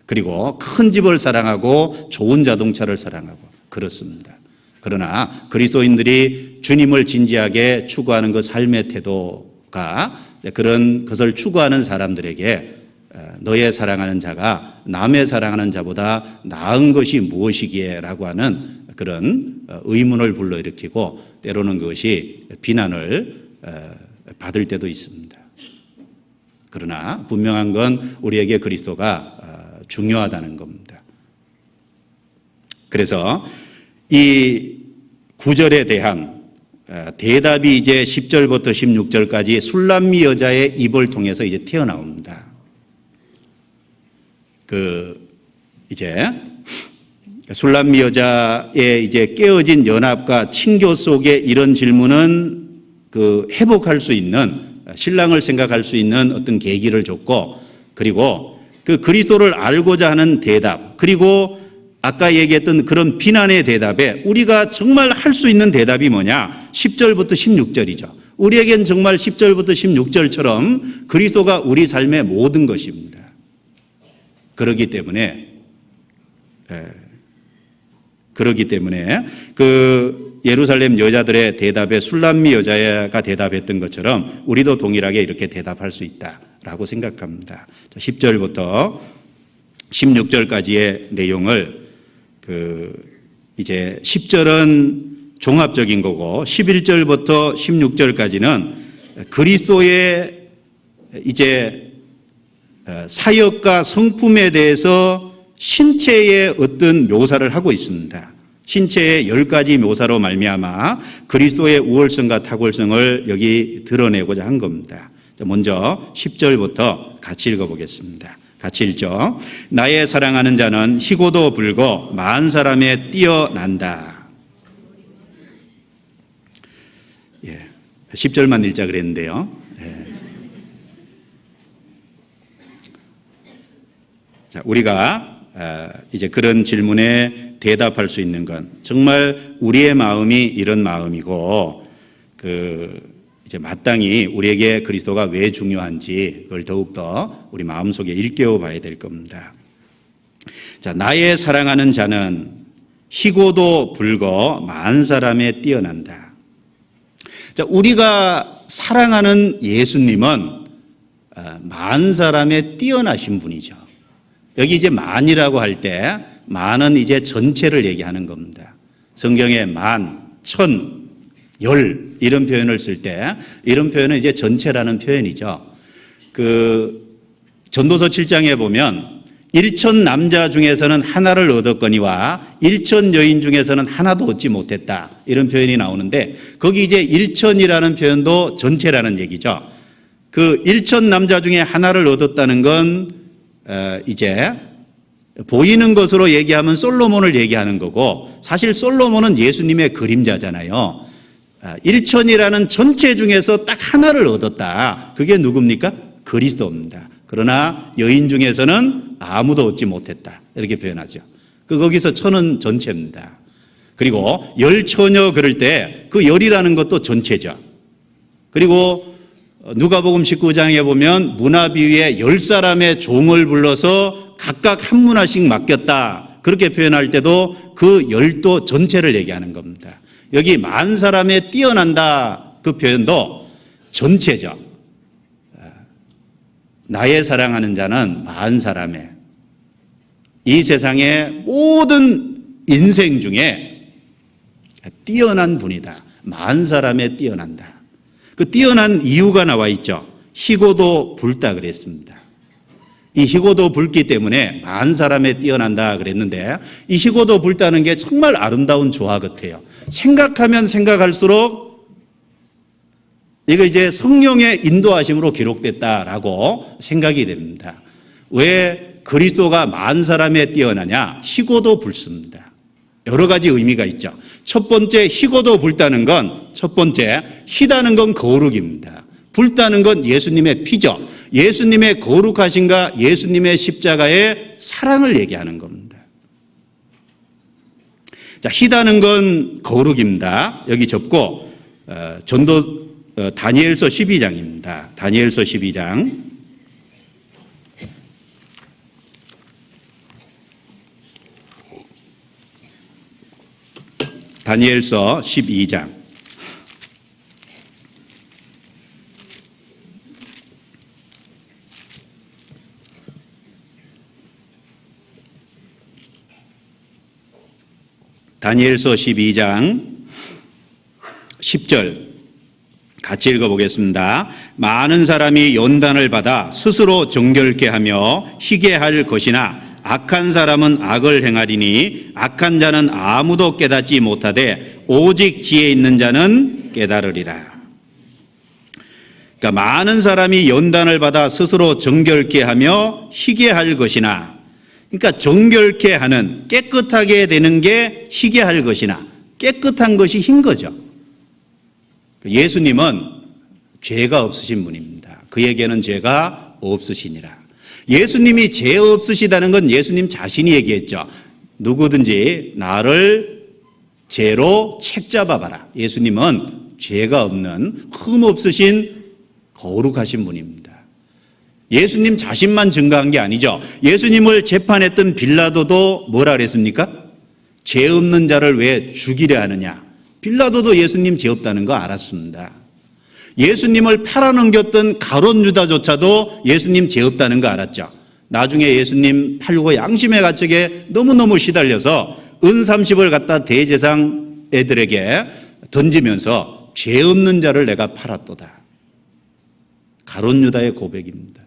그리고 큰 집을 사랑하고 좋은 자동차를 사랑하고 그렇습니다. 그러나 그리스도인들이 주님을 진지하게 추구하는 그 삶의 태도가 그런 것을 추구하는 사람들에게 너의 사랑하는 자가 남의 사랑하는 자보다 나은 것이 무엇이기에 라고 하는 그런 의문을 불러일으키고 때로는 그것이 비난을 받을 때도 있습니다. 그러나 분명한 건 우리에게 그리스도가 중요하다는 겁니다. 그래서 이 9절에 대한 대답이 이제 10절부터 16절까지 술람미 여자의 입을 통해서 이제 튀어나옵니다. 이제 술람미 여자의 이제 깨어진 연합과 친교 속에 이런 질문은 회복할 수 있는 신랑을 생각할 수 있는 어떤 계기를 줬고 그리고 그 그리스도를 알고자 하는 대답 그리고 아까 얘기했던 그런 비난의 대답에 우리가 정말 할 수 있는 대답이 뭐냐 10절부터 16절이죠. 우리에겐 정말 10절부터 16절처럼 그리스도가 우리 삶의 모든 것입니다. 그렇기 때문에 그 예루살렘 여자들의 대답에 술람미 여자가 대답했던 것처럼 우리도 동일하게 이렇게 대답할 수 있다라고 생각합니다. 10절부터 16절까지의 내용을 이제 10절은 종합적인 거고 11절부터 16절까지는 그리스도의 이제 사역과 성품에 대해서 신체의 어떤 묘사를 하고 있습니다. 신체의 10가지 묘사로 말미암아 그리스도의 우월성과 탁월성을 여기 드러내고자 한 겁니다. 먼저 10절부터 같이 읽어보겠습니다. 같이 읽죠. 나의 사랑하는 자는 희고도 불고 많은 사람에 뛰어난다. 10절만 읽자 그랬는데요. 자, 우리가 이제 그런 질문에 대답할 수 있는 건 정말 우리의 마음이 이런 마음이고 이제 마땅히 우리에게 그리스도가 왜 중요한지 그걸 더욱더 우리 마음속에 일깨워 봐야 될 겁니다. 자, 나의 사랑하는 자는 희고도 불고 많은 사람에 뛰어난다. 자, 우리가 사랑하는 예수님은 많은 사람에 뛰어나신 분이죠. 여기 이제 만이라고 할 때 만은 이제 전체를 얘기하는 겁니다. 성경에 만, 천, 열 이런 표현을 쓸 때 이런 표현은 이제 전체라는 표현이죠. 전도서 7장에 보면 1천 남자 중에서는 하나를 얻었거니와 1천 여인 중에서는 하나도 얻지 못했다. 이런 표현이 나오는데 거기 이제 1천이라는 표현도 전체라는 얘기죠. 1천 남자 중에 하나를 얻었다는 건 이제 보이는 것으로 얘기하면 솔로몬을 얘기하는 거고 사실 솔로몬은 예수님의 그림자잖아요. 1천이라는 전체 중에서 딱 하나를 얻었다. 그게 누굽니까? 그리스도입니다. 그러나 여인 중에서는 아무도 얻지 못했다. 이렇게 표현하죠. 거기서 천은 전체입니다. 그리고 열처녀 그럴 때 그 열이라는 것도 전체죠. 그리고 누가복음 19장에 보면 문화비위에 10사람의 종을 불러서 각각 한 문화씩 맡겼다. 그렇게 표현할 때도 그 열도 전체를 얘기하는 겁니다. 여기 만 사람에 뛰어난다. 그 표현도 전체죠. 나의 사랑하는 자는 만 사람에 이 세상의 모든 인생 중에 뛰어난 분이다. 만 사람에 뛰어난다. 그 뛰어난 이유가 나와 있죠. 희고도 붉다 그랬습니다. 이 희고도 붉기 때문에 만 사람에 뛰어난다 그랬는데 이 희고도 붉다는 게 정말 아름다운 조화 같아요. 생각하면 생각할수록 이거 이제 성령의 인도하심으로 기록됐다라고 생각이 됩니다. 왜 그리스도가 만 사람에 뛰어나냐? 희고도 붉습니다. 여러 가지 의미가 있죠. 첫 번째 희고도 붉다는 건 첫 번째 희다는 건 거룩입니다. 붉다는 건 예수님의 피죠. 예수님의 거룩하신가 예수님의 십자가의 사랑을 얘기하는 겁니다. 자, 희다는 건 거룩입니다. 여기 접고 다니엘서 12장입니다. 다니엘서 12장. 다니엘서 12장. 다니엘서 12장 10절 같이 읽어보겠습니다. 많은 사람이 연단을 받아 스스로 정결케 하며 희게 할 것이나 악한 사람은 악을 행하리니 악한 자는 아무도 깨닫지 못하되 오직 지혜 있는 자는 깨달으리라. 그러니까 많은 사람이 연단을 받아 스스로 정결케 하며 희게 할 것이나 그러니까 정결케 하는 깨끗하게 되는 게 희게 할 것이나 깨끗한 것이 흰 거죠. 예수님은 죄가 없으신 분입니다. 그에게는 죄가 없으시니라. 예수님이 죄 없으시다는 건 예수님 자신이 얘기했죠. 누구든지 나를 죄로 책잡아봐라. 예수님은 죄가 없는 흠 없으신 거룩하신 분입니다. 예수님 자신만 증거한 게 아니죠. 예수님을 재판했던 빌라도도 뭐라 그랬습니까? 죄 없는 자를 왜 죽이려 하느냐. 빌라도도 예수님 죄 없다는 거 알았습니다. 예수님을 팔아넘겼던 가룟 유다조차도 예수님 죄 없다는 거 알았죠. 나중에 예수님 팔고 양심의 가책에 너무너무 시달려서 은 30을 갖다 대제상 애들에게 던지면서 죄 없는 자를 내가 팔았도다. 가룟 유다의 고백입니다.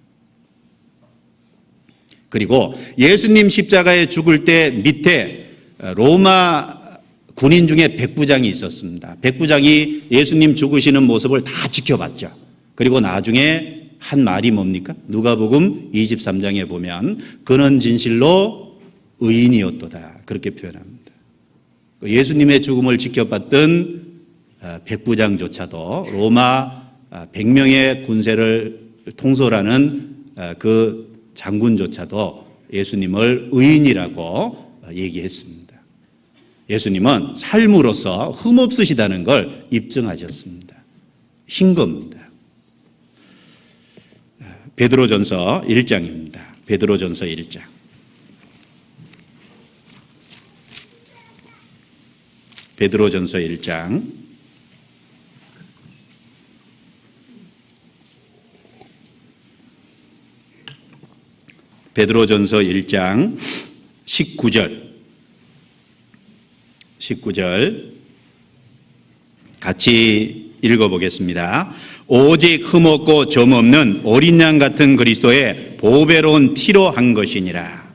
그리고 예수님 십자가에 죽을 때 밑에 로마 군인 중에 백부장이 있었습니다. 백부장이 예수님 죽으시는 모습을 다 지켜봤죠. 그리고 나중에 한 말이 뭡니까? 누가복음 23장에 보면 그는 진실로 의인이었도다. 그렇게 표현합니다. 예수님의 죽음을 지켜봤던 백부장조차도 로마 100명의 군세를 통솔하는 그 장군조차도 예수님을 의인이라고 얘기했습니다. 예수님은 삶으로서 흠없으시다는 걸 입증하셨습니다. 흰 겁니다. 베드로전서 1장입니다. 베드로전서 1장. 베드로전서 1장. 베드로전서 1장 19절 같이 읽어보겠습니다. 오직 흠없고 점없는 어린 양 같은 그리스도의 보배로운 피로 한 것이니라.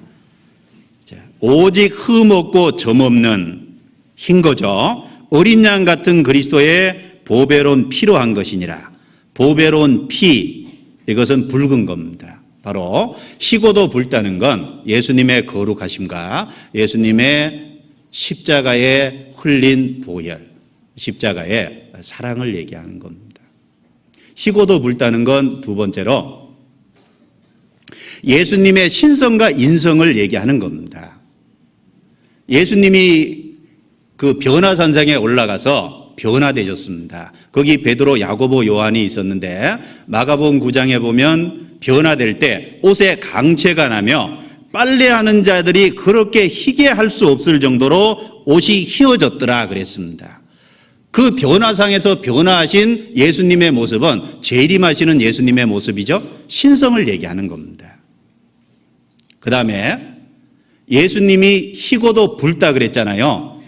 오직 흠없고 점없는 흰 거죠. 어린 양 같은 그리스도의 보배로운 피로 한 것이니라. 보배로운 피, 이것은 붉은 겁니다. 바로 희고도 붉다는 건 예수님의 거룩하심과 예수님의 십자가에 흘린 보혈, 십자가의 사랑을 얘기하는 겁니다. 희고도 붉다는 건 두 번째로 예수님의 신성과 인성을 얘기하는 겁니다. 예수님이 그 변화산상에 올라가서 변화되셨습니다. 거기 베드로, 야고보, 요한이 있었는데 마가복음 9장에 보면 변화될 때 옷에 강체가 나며 빨래하는 자들이 그렇게 희게 할 수 없을 정도로 옷이 휘어졌더라 그랬습니다. 그 변화상에서 변화하신 예수님의 모습은 재림하시는 예수님의 모습이죠. 신성을 얘기하는 겁니다. 그 다음에 예수님이 희고도 붉다 그랬잖아요.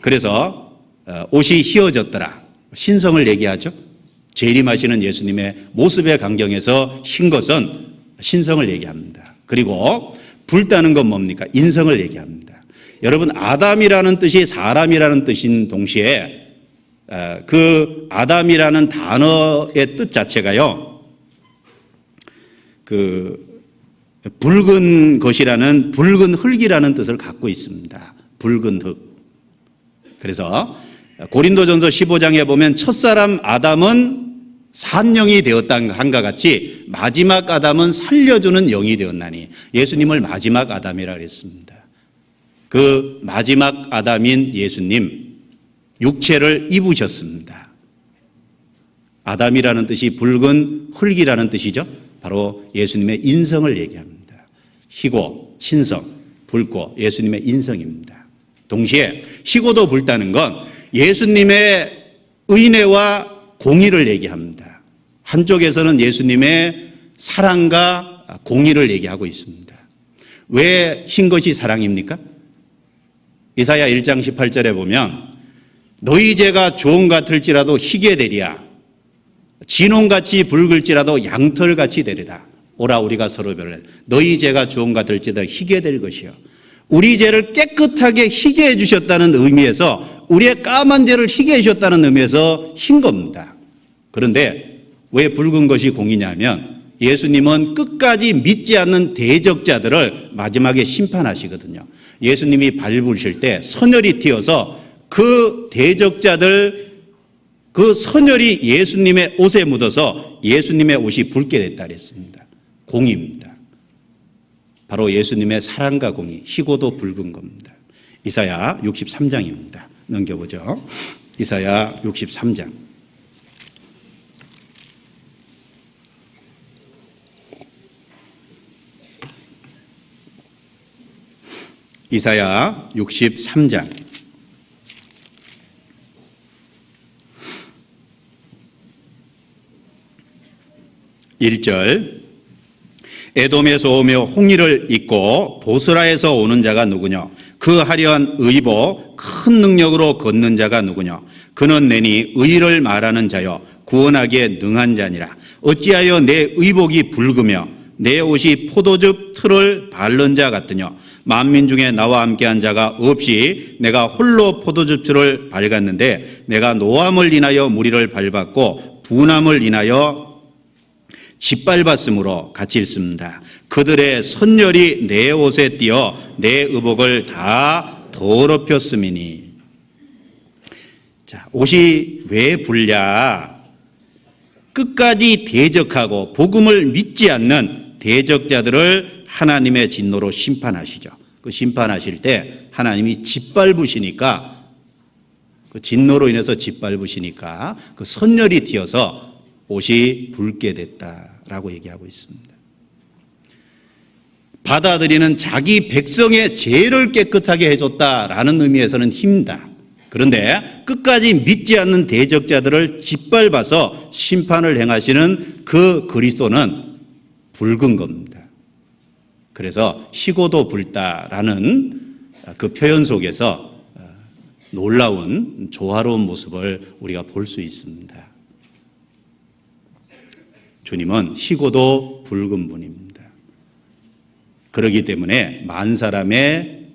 그래서 옷이 휘어졌더라. 신성을 얘기하죠. 재림하시는 예수님의 모습의 강경에서 흰 것은 신성을 얘기합니다. 그리고 붉다는 건 뭡니까? 인성을 얘기합니다. 여러분, 아담이라는 뜻이 사람이라는 뜻인 동시에 그 아담이라는 단어의 뜻 자체가요, 그 붉은 것이라는, 붉은 흙이라는 뜻을 갖고 있습니다. 붉은 흙. 그래서 고린도전서 15장에 보면 첫사람 아담은 산영이 되었다 한가 같이 마지막 아담은 살려주는 영이 되었나니, 예수님을 마지막 아담이라 그랬습니다. 그 마지막 아담인 예수님 육체를 입으셨습니다. 아담이라는 뜻이 붉은 흙이라는 뜻이죠. 바로 예수님의 인성을 얘기합니다. 희고, 신성, 붉고 예수님의 인성입니다. 동시에 희고도 붉다는 건 예수님의 은혜와 공의를 얘기합니다. 한쪽에서는 예수님의 사랑과 공의를 얘기하고 있습니다. 왜 흰 것이 사랑입니까? 이사야 1장 18절에 보면 너희 죄가 주홍 같을지라도 희게 되리야, 진홍같이 붉을지라도 양털같이 되리라. 오라 우리가 서로 변해 너희 죄가 주홍 같을지라도 희게 될 것이요. 우리 죄를 깨끗하게 희게 해주셨다는 의미에서, 우리의 까만 죄를 희게 해주셨다는 의미에서 흰 겁니다. 그런데 왜 붉은 것이 공이냐면 예수님은 끝까지 믿지 않는 대적자들을 마지막에 심판하시거든요. 예수님이 밟으실 때 선혈이 튀어서 그 대적자들, 그 선혈이 예수님의 옷에 묻어서 예수님의 옷이 붉게 됐다 그랬습니다. 공의입니다. 바로 예수님의 사랑과 공의, 희고도 붉은 겁니다. 이사야 63장입니다. 넘겨보죠. 이사야 63장. 이사야 63장 1절. 에돔에서 오며 홍의를 입고 보스라에서 오는 자가 누구냐? 그 화려한 의복 큰 능력으로 걷는 자가 누구냐? 그는 내니 의를 말하는 자여 구원하기에 능한 자니라. 어찌하여 내 의복이 붉으며 내 옷이 포도즙 틀을 바른 자 같으냐? 만민 중에 나와 함께한 자가 없이 내가 홀로 포도즙주를 밟았는데 내가 노함을 인하여 무리를 밟았고 분함을 인하여 짓밟았으므로 같이 읽습니다. 그들의 선열이 내 옷에 띄어 내 의복을 다 더럽혔음이니. 자, 옷이 왜 불냐? 끝까지 대적하고 복음을 믿지 않는 대적자들을 하나님의 진노로 심판하시죠. 그 심판하실 때 하나님이 짓밟으시니까, 그 진노로 인해서 짓밟으시니까 그 선열이 튀어서 옷이 붉게 됐다라고 얘기하고 있습니다. 받아들이는 자기 백성의 죄를 깨끗하게 해줬다라는 의미에서는 힘다. 그런데 끝까지 믿지 않는 대적자들을 짓밟아서 심판을 행하시는 그 그리스도는 붉은 겁니다. 그래서 희고도 붉다라는 그 표현 속에서 놀라운 조화로운 모습을 우리가 볼 수 있습니다. 주님은 희고도 붉은 분입니다. 그렇기 때문에 만사람에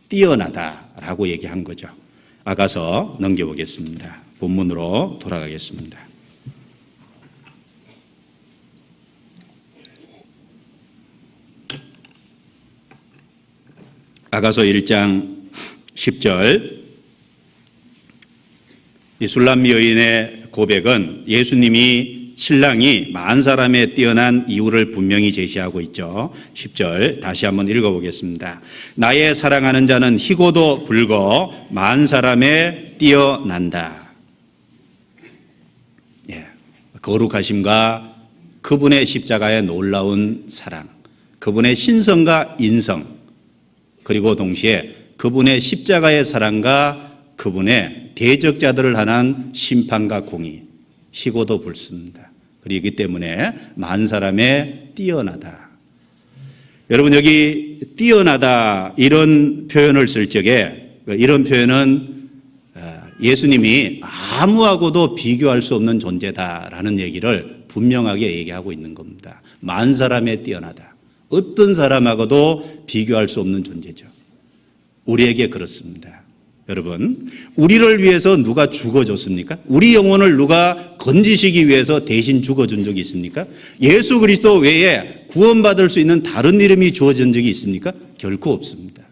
뛰어나다라고 얘기한 거죠. 아가서 넘겨보겠습니다. 본문으로 돌아가겠습니다. 아가서 1장 10절. 이 술람미 여인의 고백은 예수님이 신랑이 만사람에 뛰어난 이유를 분명히 제시하고 있죠. 10절 다시 한번 읽어보겠습니다. 나의 사랑하는 자는 희고도 붉어 만사람에 뛰어난다. 예, 거룩하심과 그분의 십자가의 놀라운 사랑, 그분의 신성과 인성, 그리고 동시에 그분의 십자가의 사랑과 그분의 대적자들을 향한 심판과 공의, 희고도 붉습니다. 그렇기 때문에 만사람에 뛰어나다. 여러분, 여기 뛰어나다 이런 표현을 쓸 적에, 이런 표현은 예수님이 아무하고도 비교할 수 없는 존재다라는 얘기를 분명하게 얘기하고 있는 겁니다. 만사람에 뛰어나다. 어떤 사람하고도 비교할 수 없는 존재죠. 우리에게 그렇습니다. 여러분, 우리를 위해서 누가 죽어줬습니까? 우리 영혼을 누가 건지시기 위해서 대신 죽어준 적이 있습니까? 예수 그리스도 외에 구원받을 수 있는 다른 이름이 주어진 적이 있습니까? 결코 없습니다.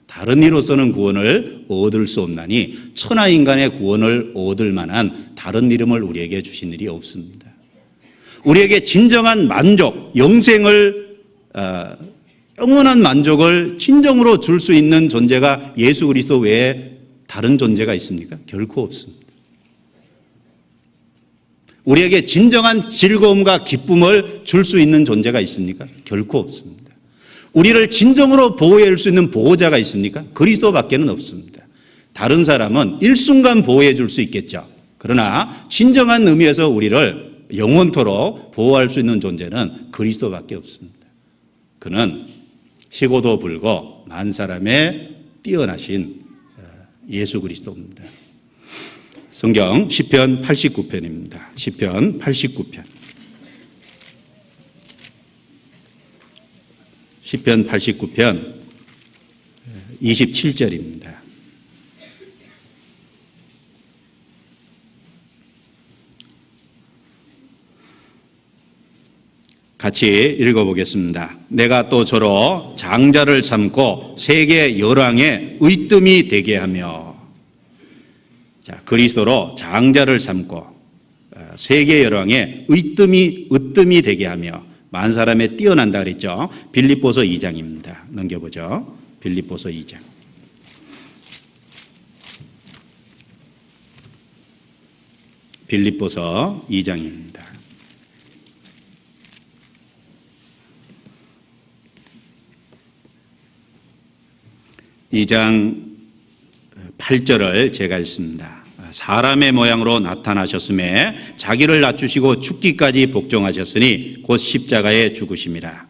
다른 이로서는 구원을 얻을 수 없나니 천하 인간의 구원을 얻을 만한 다른 이름을 우리에게 주신 일이 없습니다. 우리에게 진정한 만족, 영원한 만족을 진정으로 줄 수 있는 존재가 예수 그리스도 외에 다른 존재가 있습니까? 결코 없습니다. 우리에게 진정한 즐거움과 기쁨을 줄 수 있는 존재가 있습니까? 결코 없습니다. 우리를 진정으로 보호해 줄 수 있는 보호자가 있습니까? 그리스도밖에는 없습니다. 다른 사람은 일순간 보호해 줄 수 있겠죠. 그러나 진정한 의미에서 우리를 영원토록 보호할 수 있는 존재는 그리스도밖에 없습니다. 그는 희고도 붉어 만사람에 뛰어나신 예수 그리스도입니다. 성경 시편 89편입니다. 시편 89편. 시편 89편 27절입니다. 같이 읽어보겠습니다. 내가 또 저로 장자를 삼고 세계 열왕의 의뜸이 되게 하며. 자, 그리스도로 장자를 삼고 세계 열왕의 으뜸이 되게 하며 만사람에 뛰어난다 그랬죠. 빌립보서 2장입니다. 넘겨보죠. 빌립보서 2장. 빌립보서 2장입니다. 2장 8절을 제가 읽습니다. 사람의 모양으로 나타나셨음에 자기를 낮추시고 죽기까지 복종하셨으니 곧 십자가에 죽으심이라.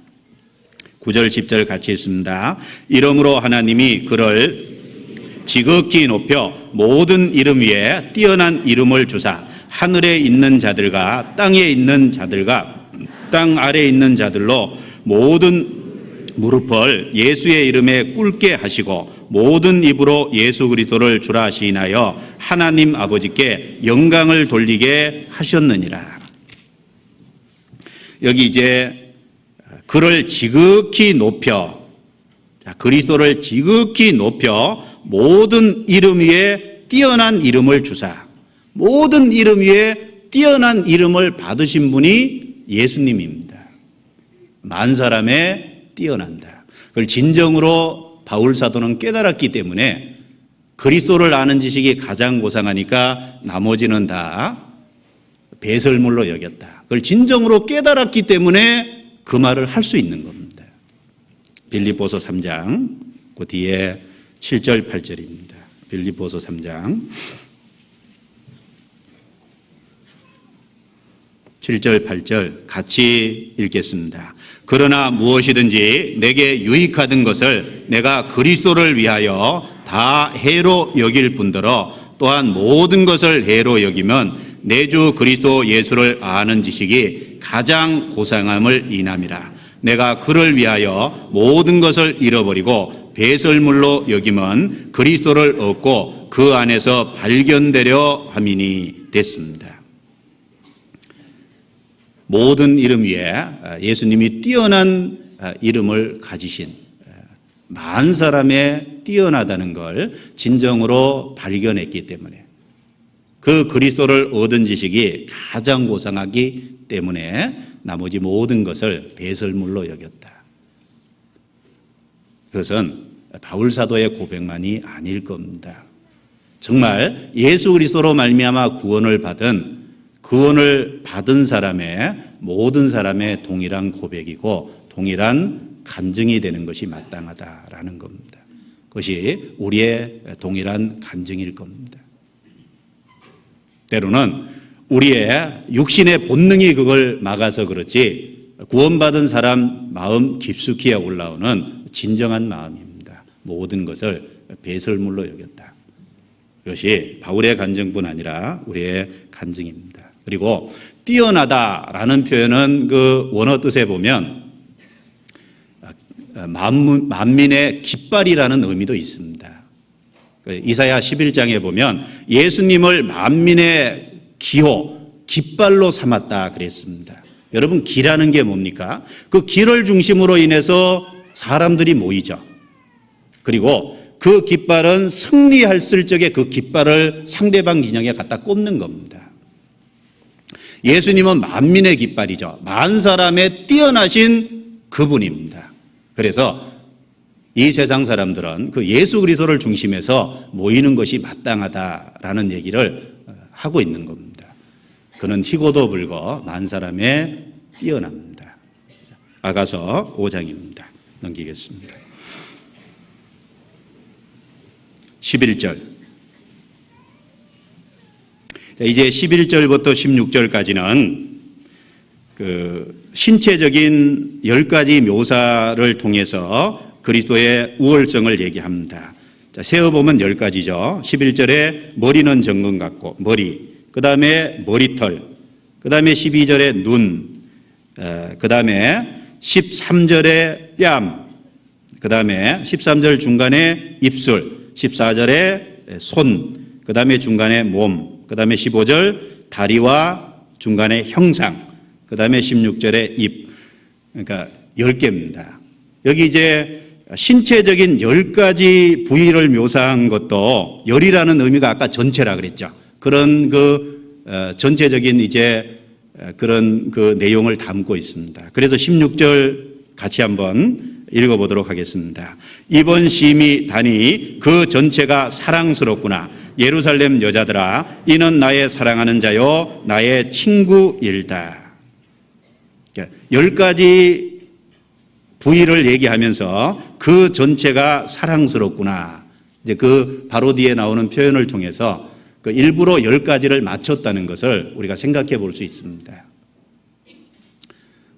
9절 10절 같이 읽습니다. 이러므로 하나님이 그를 지극히 높여 모든 이름 위에 뛰어난 이름을 주사 하늘에 있는 자들과 땅에 있는 자들과 땅 아래에 있는 자들로 모든 무릎을 예수의 이름에 꿇게 하시고 모든 입으로 예수 그리스도를 주라 시인하여 하나님 아버지께 영광을 돌리게 하셨느니라. 여기 이제 그를 지극히 높여, 그리스도를 지극히 높여 모든 이름 위에 뛰어난 이름을 주사, 모든 이름 위에 뛰어난 이름을 받으신 분이 예수님입니다. 만 사람에 뛰어난다. 그걸 진정으로 바울 사도는 깨달았기 때문에 그리스도를 아는 지식이 가장 고상하니까 나머지는 다 배설물로 여겼다. 그걸 진정으로 깨달았기 때문에 그 말을 할 수 있는 겁니다. 빌립보서 3장 그 뒤에 7절 8절입니다. 빌립보서 3장 7절 8절 같이 읽겠습니다. 그러나 무엇이든지 내게 유익하던 것을 내가 그리스도를 위하여 다 해로 여길 뿐더러 또한 모든 것을 해로 여기면 내 주 그리스도 예수를 아는 지식이 가장 고상함을 인함이라. 내가 그를 위하여 모든 것을 잃어버리고 배설물로 여기면 그리스도를 얻고 그 안에서 발견되려 함이니 됐습니다. 모든 이름 위에 예수님이 뛰어난 이름을 가지신 만 사람에 뛰어나다는 걸 진정으로 발견했기 때문에 그 그리스도를 얻은 지식이 가장 고상하기 때문에 나머지 모든 것을 배설물로 여겼다. 그것은 바울 사도의 고백만이 아닐 겁니다. 정말 예수 그리스도로 말미암아 구원을 받은 사람의 모든 사람의 동일한 고백이고 동일한 간증이 되는 것이 마땅하다라는 겁니다. 그것이 우리의 동일한 간증일 겁니다. 때로는 우리의 육신의 본능이 그걸 막아서 그렇지 구원받은 사람 마음 깊숙이 올라오는 진정한 마음입니다. 모든 것을 배설물로 여겼다. 이것이 바울의 간증뿐 아니라 우리의 간증입니다. 그리고 뛰어나다라는 표현은 그 원어 뜻에 보면 만민의 깃발이라는 의미도 있습니다. 이사야 11장에 보면 예수님을 만민의 기호, 깃발로 삼았다 그랬습니다. 여러분 기라는 게 뭡니까? 그 길을 중심으로 인해서 사람들이 모이죠. 그리고 그 깃발은 승리했을 적에 그 깃발을 상대방 진영에 갖다 꽂는 겁니다. 예수님은 만민의 깃발이죠. 만 사람의 뛰어나신 그분입니다. 그래서 이 세상 사람들은 그 예수 그리스도를 중심해서 모이는 것이 마땅하다라는 얘기를 하고 있는 겁니다. 그는 희고도 불거 만 사람에 뛰어납니다. 아가서 5장입니다. 넘기겠습니다. 11절. 이제 11절부터 16절까지는 그 신체적인 10가지 묘사를 통해서 그리스도의 우월성을 얘기합니다. 자, 세어보면 10가지죠. 11절에 머리는 정금 같고 머리, 그 다음에 머리털, 그 다음에 12절에 눈, 그 다음에 13절에 뺨, 그 다음에 13절 중간에 입술, 14절에 손, 그 다음에 중간에 몸, 그 다음에 15절 다리와 중간에 형상, 그 다음에 16절에 입. 그러니까 10개입니다. 여기 이제 신체적인 10가지 부위를 묘사한 것도 열이라는 의미가 아까 전체라 그랬죠. 그런 그 전체적인 이제 그런 그 내용을 담고 있습니다. 그래서 16절 같이 한번 읽어보도록 하겠습니다. 이번 심히 다니 그 전체가 사랑스럽구나. 예루살렘 여자들아, 이는 나의 사랑하는 자요 나의 친구일다. 10가지 부위를 얘기하면서 그 전체가 사랑스럽구나. 이제 그 바로 뒤에 나오는 표현을 통해서 그 일부러 10가지를 맞췄다는 것을 우리가 생각해 볼 수 있습니다.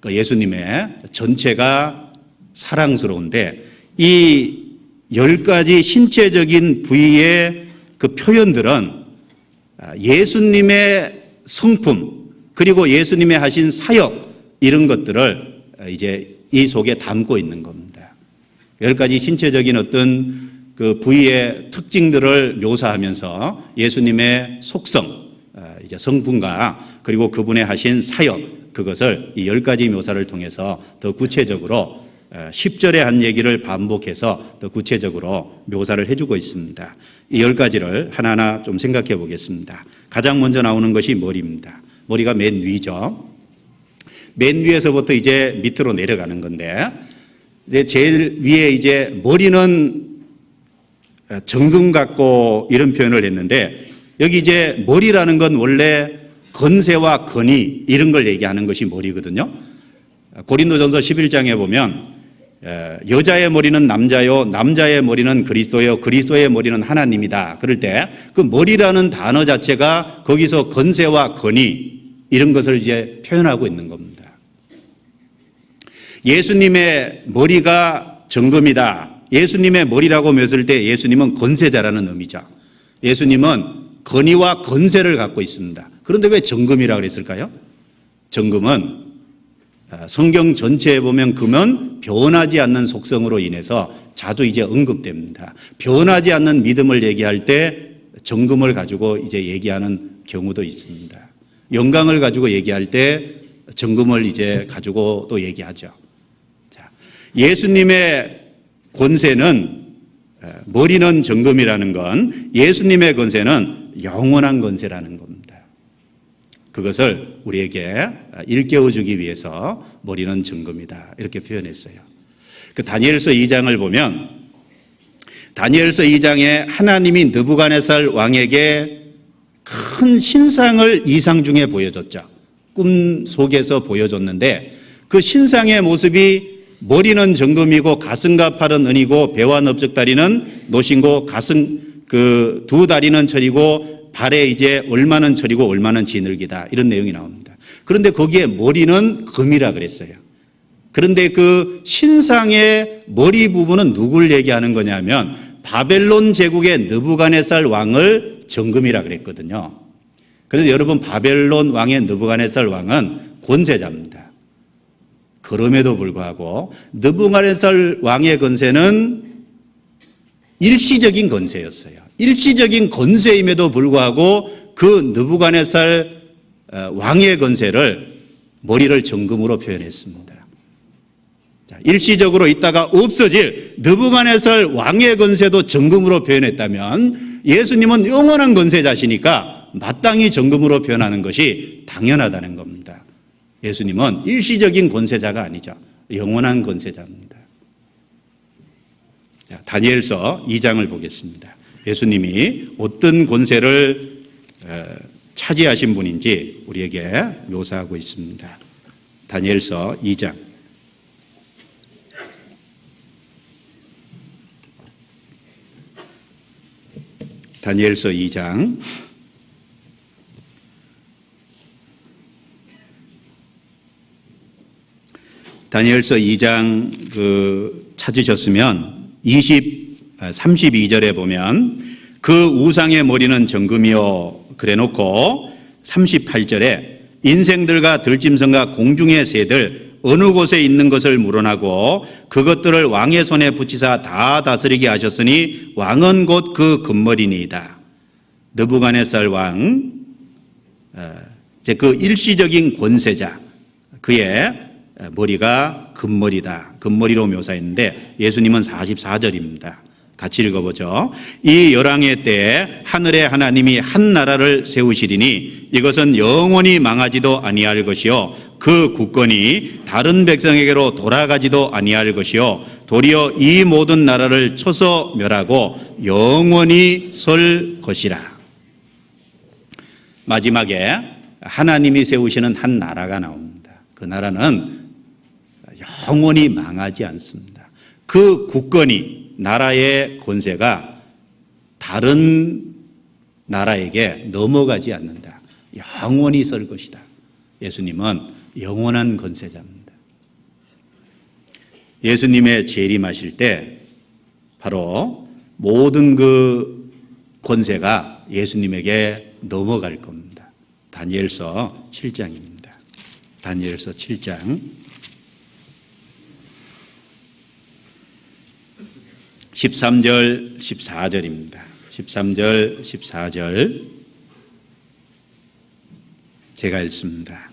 그 예수님의 전체가 사랑스러운데 이 10가지 신체적인 부위의 그 표현들은 예수님의 성품 그리고 예수님의 하신 사역 이런 것들을 이제 이 속에 담고 있는 겁니다. 10가지 신체적인 어떤 그 부위의 특징들을 묘사하면서 예수님의 속성, 이제 성분과 그리고 그분의 하신 사역, 그것을 이 10가지 묘사를 통해서 더 구체적으로 10절에 한 얘기를 반복해서 더 구체적으로 묘사를 해주고 있습니다. 이 10가지를 하나하나 좀 생각해 보겠습니다. 가장 먼저 나오는 것이 머리입니다. 머리가 맨 위죠. 맨 위에서부터 이제 밑으로 내려가는 건데, 이제 제일 위에 이제 머리는 정금 같고 이런 표현을 했는데, 여기 이제 머리라는 건 원래 건세와 건의 이런 걸 얘기하는 것이 머리거든요. 고린도전서 11장에 보면 여자의 머리는 남자요, 남자의 머리는 그리스도요, 그리스도의 머리는 하나님이다. 그럴 때 그 머리라는 단어 자체가 거기서 건세와 건의 이런 것을 이제 표현하고 있는 겁니다. 예수님의 머리가 정금이다. 예수님의 머리라고 묘사할 때 예수님은 건세자라는 의미죠. 예수님은 건의와 건세를 갖고 있습니다. 그런데 왜 정금이라고 그랬을까요? 정금은 성경 전체에 보면 금은 변하지 않는 속성으로 인해서 자주 이제 언급됩니다. 변하지 않는 믿음을 얘기할 때 정금을 가지고 이제 얘기하는 경우도 있습니다. 영광을 가지고 얘기할 때 정금을 이제 가지고 또 얘기하죠. 자, 예수님의 권세는 머리는 정금이라는 건 예수님의 권세는 영원한 권세라는 겁니다. 그것을 우리에게 일깨워 주기 위해서 머리는 정금이다 이렇게 표현했어요. 그 다니엘서 2장을 보면 다니엘서 2장에 하나님이 느부갓네살 왕에게 큰 신상을 이상 중에 보여줬죠. 꿈 속에서 보여줬는데 그 신상의 모습이 머리는 정금이고 가슴과 팔은 은이고 배와 넓적다리는 노신고 가슴 그 두 다리는 철이고 발에 이제 얼마는 철이고 얼마는 진흙이다 이런 내용이 나옵니다. 그런데 거기에 머리는 금이라 그랬어요. 그런데 그 신상의 머리 부분은 누굴 얘기하는 거냐면 바벨론 제국의 느부갓네살 왕을 정금이라 그랬거든요. 그런데 여러분 바벨론 왕의 느부갓네살 왕은 권세자입니다. 그럼에도 불구하고 느부갓네살 왕의 권세는 일시적인 권세였어요. 일시적인 권세임에도 불구하고 그 느부갓네살 왕의 권세를 머리를 정금으로 표현했습니다. 자, 일시적으로 있다가 없어질 느부갓네살 왕의 권세도 정금으로 표현했다면 예수님은 영원한 권세자시니까 마땅히 정금으로 표현하는 것이 당연하다는 겁니다. 예수님은 일시적인 권세자가 아니죠. 영원한 권세자입니다. 자, 다니엘서 2장을 보겠습니다. 예수님이 어떤 권세를 차지하신 분인지 우리에게 묘사하고 있습니다. 다니엘서 2장. 다니엘서 2장. 다니엘서 2장 찾으셨으면 32절에 보면 그 우상의 머리는 정금이요 그래놓고 38절에 인생들과 들짐승과 공중의 새들 어느 곳에 있는 것을 물어나고 그것들을 왕의 손에 붙이사 다 다스리게 하셨으니 왕은 곧 그 금머리니이다. 느부갓네살 왕, 그 일시적인 권세자, 그의 머리가 금머리다. 금머리로 묘사했는데 예수님은 44절입니다. 같이 읽어보죠. 이 열왕의 때에 하늘의 하나님이 한 나라를 세우시리니 이것은 영원히 망하지도 아니할 것이요 그 국권이 다른 백성에게로 돌아가지도 아니할 것이요 도리어 이 모든 나라를 쳐서 멸하고 영원히 설 것이라. 마지막에 하나님이 세우시는 한 나라가 나옵니다. 그 나라는 영원히 망하지 않습니다. 그 국권이 나라의 권세가 다른 나라에게 넘어가지 않는다. 영원히 설 것이다. 예수님은 영원한 권세자입니다. 예수님의 재림하실 때 바로 모든 그 권세가 예수님에게 넘어갈 겁니다. 다니엘서 7장입니다. 다니엘서 7장. 13절, 14절입니다. 13절, 14절 제가 읽습니다.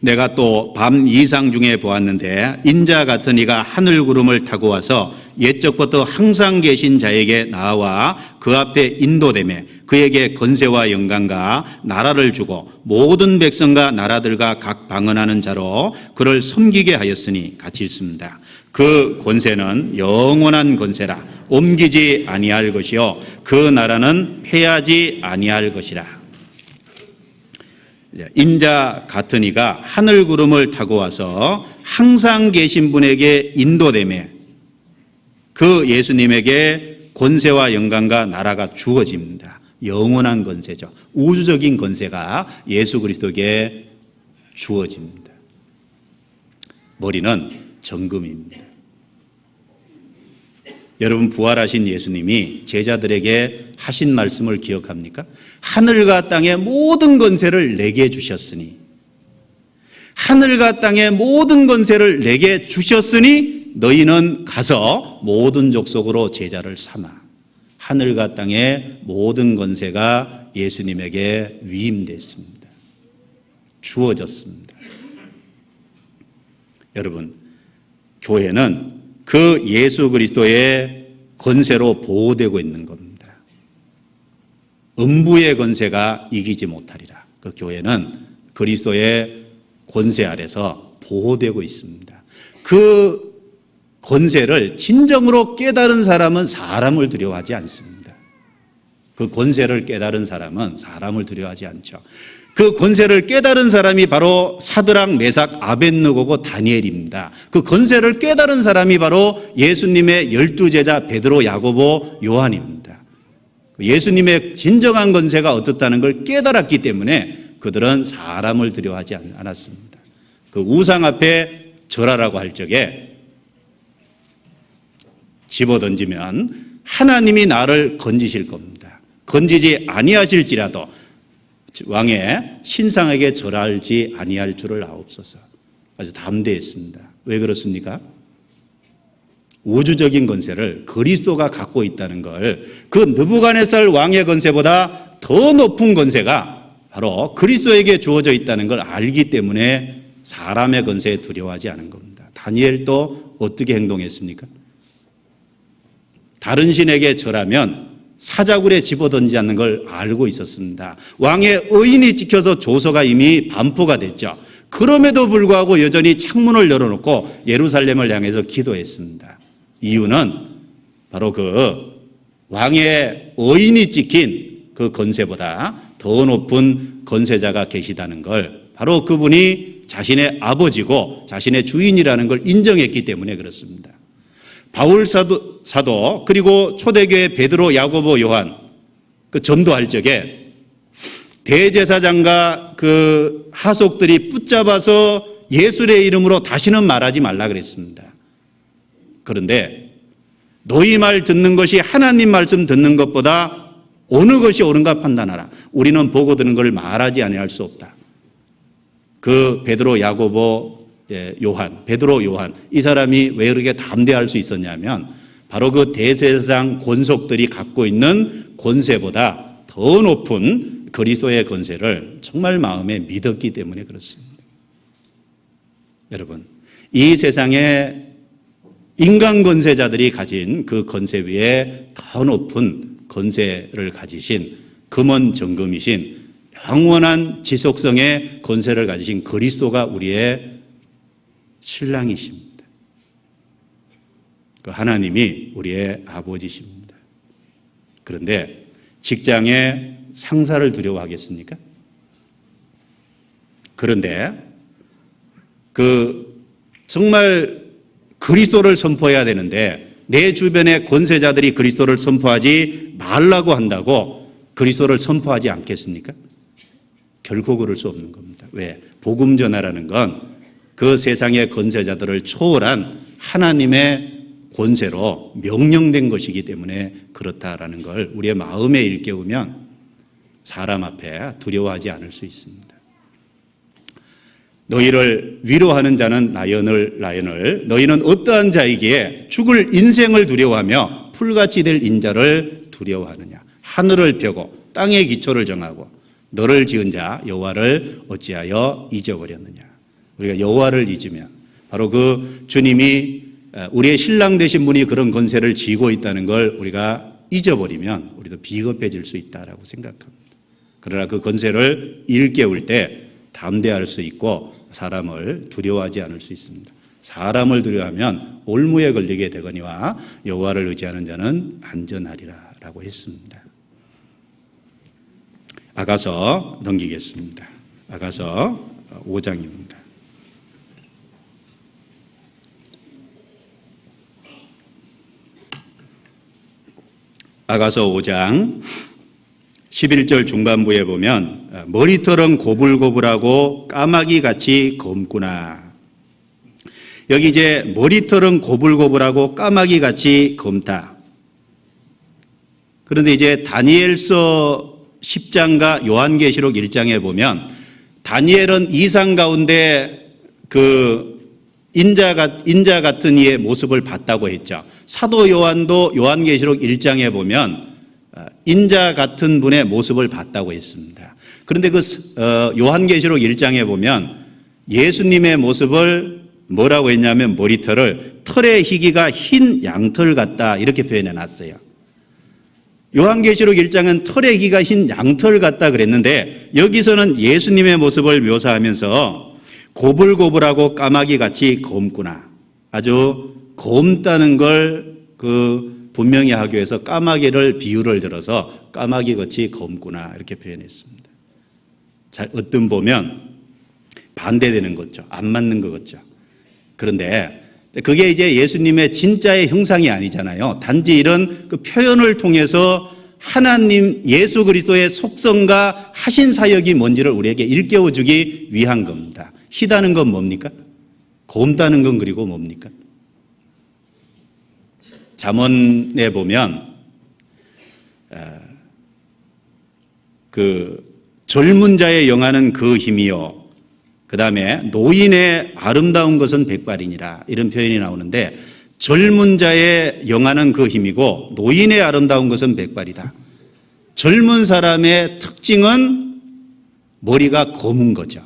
내가 또 밤 이상 중에 보았는데 인자 같은 이가 하늘 구름을 타고 와서 옛적부터 항상 계신 자에게 나와 그 앞에 인도되매 그에게 권세와 영광과 나라를 주고 모든 백성과 나라들과 각 방언하는 자로 그를 섬기게 하였으니 같이 읽습니다. 그 권세는 영원한 권세라 옮기지 아니할 것이요 그 나라는 패하지 아니할 것이라. 인자 같은 이가 하늘 구름을 타고 와서 항상 계신 분에게 인도되매 그 예수님에게 권세와 영광과 나라가 주어집니다. 영원한 권세죠. 우주적인 권세가 예수 그리스도에게 주어집니다. 머리는 정금입니다. 여러분, 부활하신 예수님이 제자들에게 하신 말씀을 기억합니까? 하늘과 땅의 모든 권세를 내게 주셨으니, 하늘과 땅의 모든 권세를 내게 주셨으니 너희는 가서 모든 족속으로 제자를 삼아. 하늘과 땅의 모든 권세가 예수님에게 위임됐습니다. 주어졌습니다. 여러분, 교회는 그 예수 그리스도의 권세로 보호되고 있는 겁니다. 음부의 권세가 이기지 못하리라. 그 교회는 그리스도의 권세 아래서 보호되고 있습니다. 그 권세를 진정으로 깨달은 사람은 사람을 두려워하지 않습니다. 그 권세를 깨달은 사람은 사람을 두려워하지 않죠. 그 권세를 깨달은 사람이 바로 사드락, 메삭, 아벳느고고 다니엘입니다. 그 권세를 깨달은 사람이 바로 예수님의 12제자 베드로, 야고보, 요한입니다. 예수님의 진정한 권세가 어떻다는 걸 깨달았기 때문에 그들은 사람을 두려워하지 않았습니다. 그 우상 앞에 절하라고 할 적에 집어던지면 하나님이 나를 건지실 겁니다. 건지지 아니하실지라도 왕의 신상에게 절하지 아니할 줄을 아옵소서. 아주 담대했습니다. 왜 그렇습니까? 우주적인 권세를 그리스도가 갖고 있다는 걸, 그 느부갓네살 왕의 권세보다 더 높은 권세가 바로 그리스도에게 주어져 있다는 걸 알기 때문에 사람의 권세에 두려워하지 않은 겁니다. 다니엘도 어떻게 행동했습니까? 다른 신에게 절하면 사자굴에 집어던지지 않는 걸 알고 있었습니다. 왕의 의인이 지켜서 조서가 이미 반포가 됐죠. 그럼에도 불구하고 여전히 창문을 열어놓고 예루살렘을 향해서 기도했습니다. 이유는 바로 그 왕의 의인이 찍힌 그 권세보다 더 높은 권세자가 계시다는 걸, 바로 그분이 자신의 아버지고 자신의 주인이라는 걸 인정했기 때문에 그렇습니다. 바울 사도 그리고 초대교회 베드로, 야고보, 요한 그 전도할 적에 대제사장과 그 하속들이 붙잡아서 예수의 이름으로 다시는 말하지 말라 그랬습니다. 그런데 너희 말 듣는 것이 하나님 말씀 듣는 것보다 어느 것이 옳은가 판단하라. 우리는 보고 듣는 걸 말하지 아니할 수 없다. 그 베드로, 야고보, 요한, 베드로, 요한, 이 사람이 왜 그렇게 담대할 수 있었냐면 바로 그 대제사장 권속들이 갖고 있는 권세보다 더 높은 그리스도의 권세를 정말 마음에 믿었기 때문에 그렇습니다. 여러분, 이 세상에 인간 권세자들이 가진 그 권세 위에 더 높은 권세를 가지신 금원 정금이신 영원한 지속성의 권세를 가지신 그리스도가 우리의 신랑이십니다. 그 하나님이 우리의 아버지십니다. 그런데 직장에 상사를 두려워하겠습니까? 그런데 정말 그리스도를 선포해야 되는데 내 주변의 권세자들이 그리스도를 선포하지 말라고 한다고 그리스도를 선포하지 않겠습니까? 결코 그럴 수 없는 겁니다. 왜? 복음 전하라는 건 그 세상의 권세자들을 초월한 하나님의 권세로 명령된 것이기 때문에 그렇다라는 걸 우리의 마음에 일깨우면 사람 앞에 두려워하지 않을 수 있습니다. 너희를 위로하는 자는 나연을 너희는 어떠한 자이기에 죽을 인생을 두려워하며 풀같이 될 인자를 두려워하느냐. 하늘을 펴고 땅의 기초를 정하고 너를 지은 자 여호와를 어찌하여 잊어버렸느냐. 우리가 여호와를 잊으면 바로 그 주님이 우리의 신랑 되신 분이 그런 권세를 쥐고 있다는 걸 우리가 잊어버리면 우리도 비겁해질 수 있다라고 생각합니다. 그러나 그 권세를 일깨울 때 담대할 수 있고 사람을 두려워하지 않을 수 있습니다. 사람을 두려워하면 올무에 걸리게 되거니와 여호와를 의지하는 자는 안전하리라라고 했습니다. 아가서 넘기겠습니다. 아가서 5장입니다. 아가서 5장 11절 중반부에 보면 머리털은 고불고불하고 까마귀같이 검구나. 여기 이제 머리털은 고불고불하고 까마귀같이 검다. 그런데 이제 다니엘서 10장과 요한계시록 1장에 보면 다니엘은 이상 가운데 그 인자 같은 이의 모습을 봤다고 했죠. 사도 요한도 요한계시록 1장에 보면 인자 같은 분의 모습을 봤다고 했습니다. 그런데 그 요한계시록 1장에 보면 예수님의 모습을 뭐라고 했냐면 머리털을 털의 희기가 흰 양털 같다 이렇게 표현해 놨어요. 요한계시록 1장은 털의 희기가 흰 양털 같다 그랬는데 여기서는 예수님의 모습을 묘사하면서 고불고불하고 까마귀같이 검구나. 아주 검다는 걸 분명히 하기 위해서 까마귀를 비유를 들어서 까마귀같이 검구나 이렇게 표현했습니다. 잘 어떤 보면 반대되는 거죠. 안 맞는 거 같죠. 그런데 그게 이제 예수님의 진짜의 형상이 아니잖아요. 단지 이런 그 표현을 통해서 하나님 예수 그리스도의 속성과 하신 사역이 뭔지를 우리에게 일깨워 주기 위한 겁니다. 희다는 건 뭡니까? 곰다는 건 그리고 뭡니까? 잠언에 보면 그 젊은 자의 영하는 그 힘이요 그 다음에 노인의 아름다운 것은 백발이니라 이런 표현이 나오는데 젊은 자의 영하는 그 힘이고 노인의 아름다운 것은 백발이다. 젊은 사람의 특징은 머리가 검은 거죠.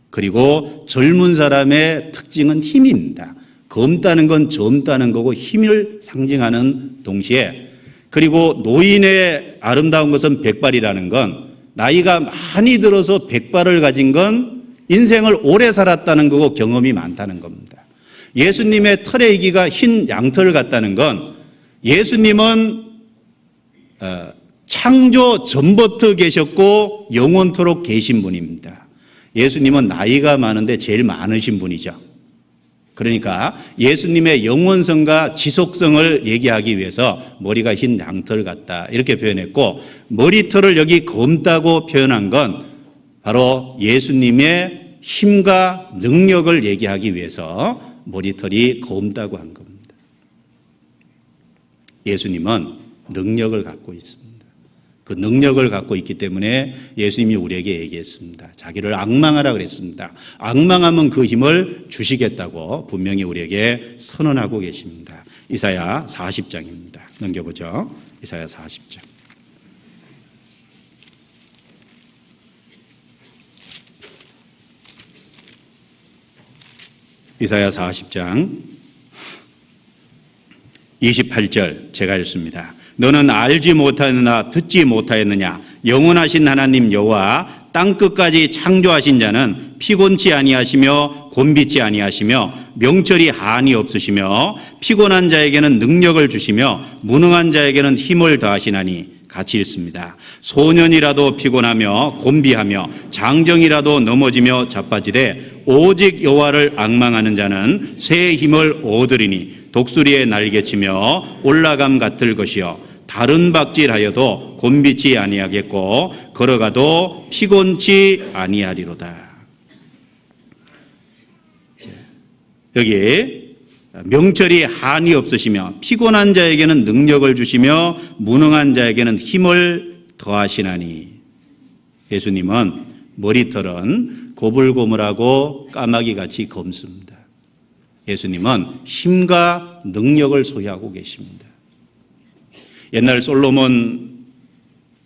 그리고 젊은 사람의 특징은 힘입니다. 검다는 건 젊다는 거고 힘을 상징하는 동시에 그리고 노인의 아름다운 것은 백발이라는 건 나이가 많이 들어서 백발을 가진 건 인생을 오래 살았다는 거고 경험이 많다는 겁니다. 예수님의 털의 희기가 흰 양털 같다는 건 예수님은 창조 전부터 계셨고 영원토록 계신 분입니다. 예수님은 나이가 많은데 제일 많으신 분이죠. 그러니까 예수님의 영원성과 지속성을 얘기하기 위해서 머리가 흰 양털 같다 이렇게 표현했고 머리털을 여기 검다고 표현한 건 바로 예수님의 힘과 능력을 얘기하기 위해서 머리털이 검다고 한 겁니다. 예수님은 능력을 갖고 있습니다. 그 능력을 갖고 있기 때문에 예수님이 우리에게 얘기했습니다. 자기를 앙망하라 그랬습니다. 앙망하면 그 힘을 주시겠다고 분명히 우리에게 선언하고 계십니다. 이사야 40장입니다. 넘겨보죠. 이사야 40장. 이사야 40장 28절 제가 읽습니다. 너는 알지 못하였느냐 듣지 못하였느냐 영원하신 하나님 여호와 땅끝까지 창조하신 자는 피곤치 아니하시며 곤비치 아니하시며 명철이 한이 없으시며 피곤한 자에게는 능력을 주시며 무능한 자에게는 힘을 더하시나니 같이 읽습니다. 소년이라도 피곤하며 곤비하며 장정이라도 넘어지며 자빠지되 오직 여호와를 앙망하는 자는 새 힘을 얻으리니 독수리의 날개치며 올라감 같을 것이요 다른 박질하여도 곤비치 아니하겠고 걸어가도 피곤치 아니하리로다. 여기 명철이 한이 없으시며 피곤한 자에게는 능력을 주시며 무능한 자에게는 힘을 더하시나니 예수님은 머리털은 고불고물하고 까마귀같이 검습니다. 예수님은 힘과 능력을 소유하고 계십니다. 옛날 솔로몬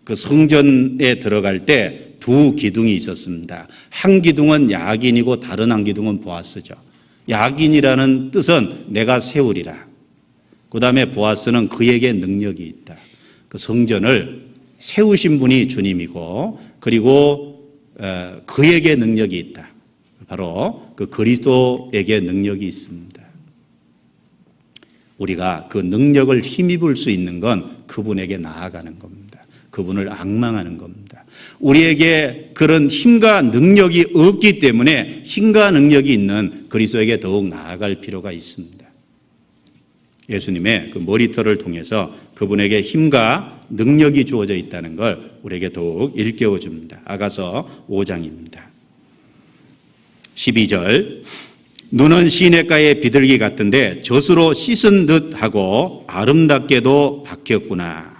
그 성전에 들어갈 때 두 기둥이 있었습니다. 한 기둥은 야긴이고 다른 한 기둥은 보아스죠. 야긴이라는 뜻은 내가 세우리라. 그 다음에 보아스는 그에게 능력이 있다. 그 성전을 세우신 분이 주님이고 그리고 그에게 능력이 있다. 바로 그 그리스도에게 능력이 있습니다. 우리가 그 능력을 힘입을 수 있는 건 그분에게 나아가는 겁니다. 그분을 앙망하는 겁니다. 우리에게 그런 힘과 능력이 없기 때문에 힘과 능력이 있는 그리스도에게 더욱 나아갈 필요가 있습니다. 예수님의 그 머리털을 통해서 그분에게 힘과 능력이 주어져 있다는 걸 우리에게 더욱 일깨워 줍니다. 아가서 5장입니다. 12절 눈은 시냇가의 비둘기 같은데 젖으로 씻은 듯하고 아름답게도 박혔구나.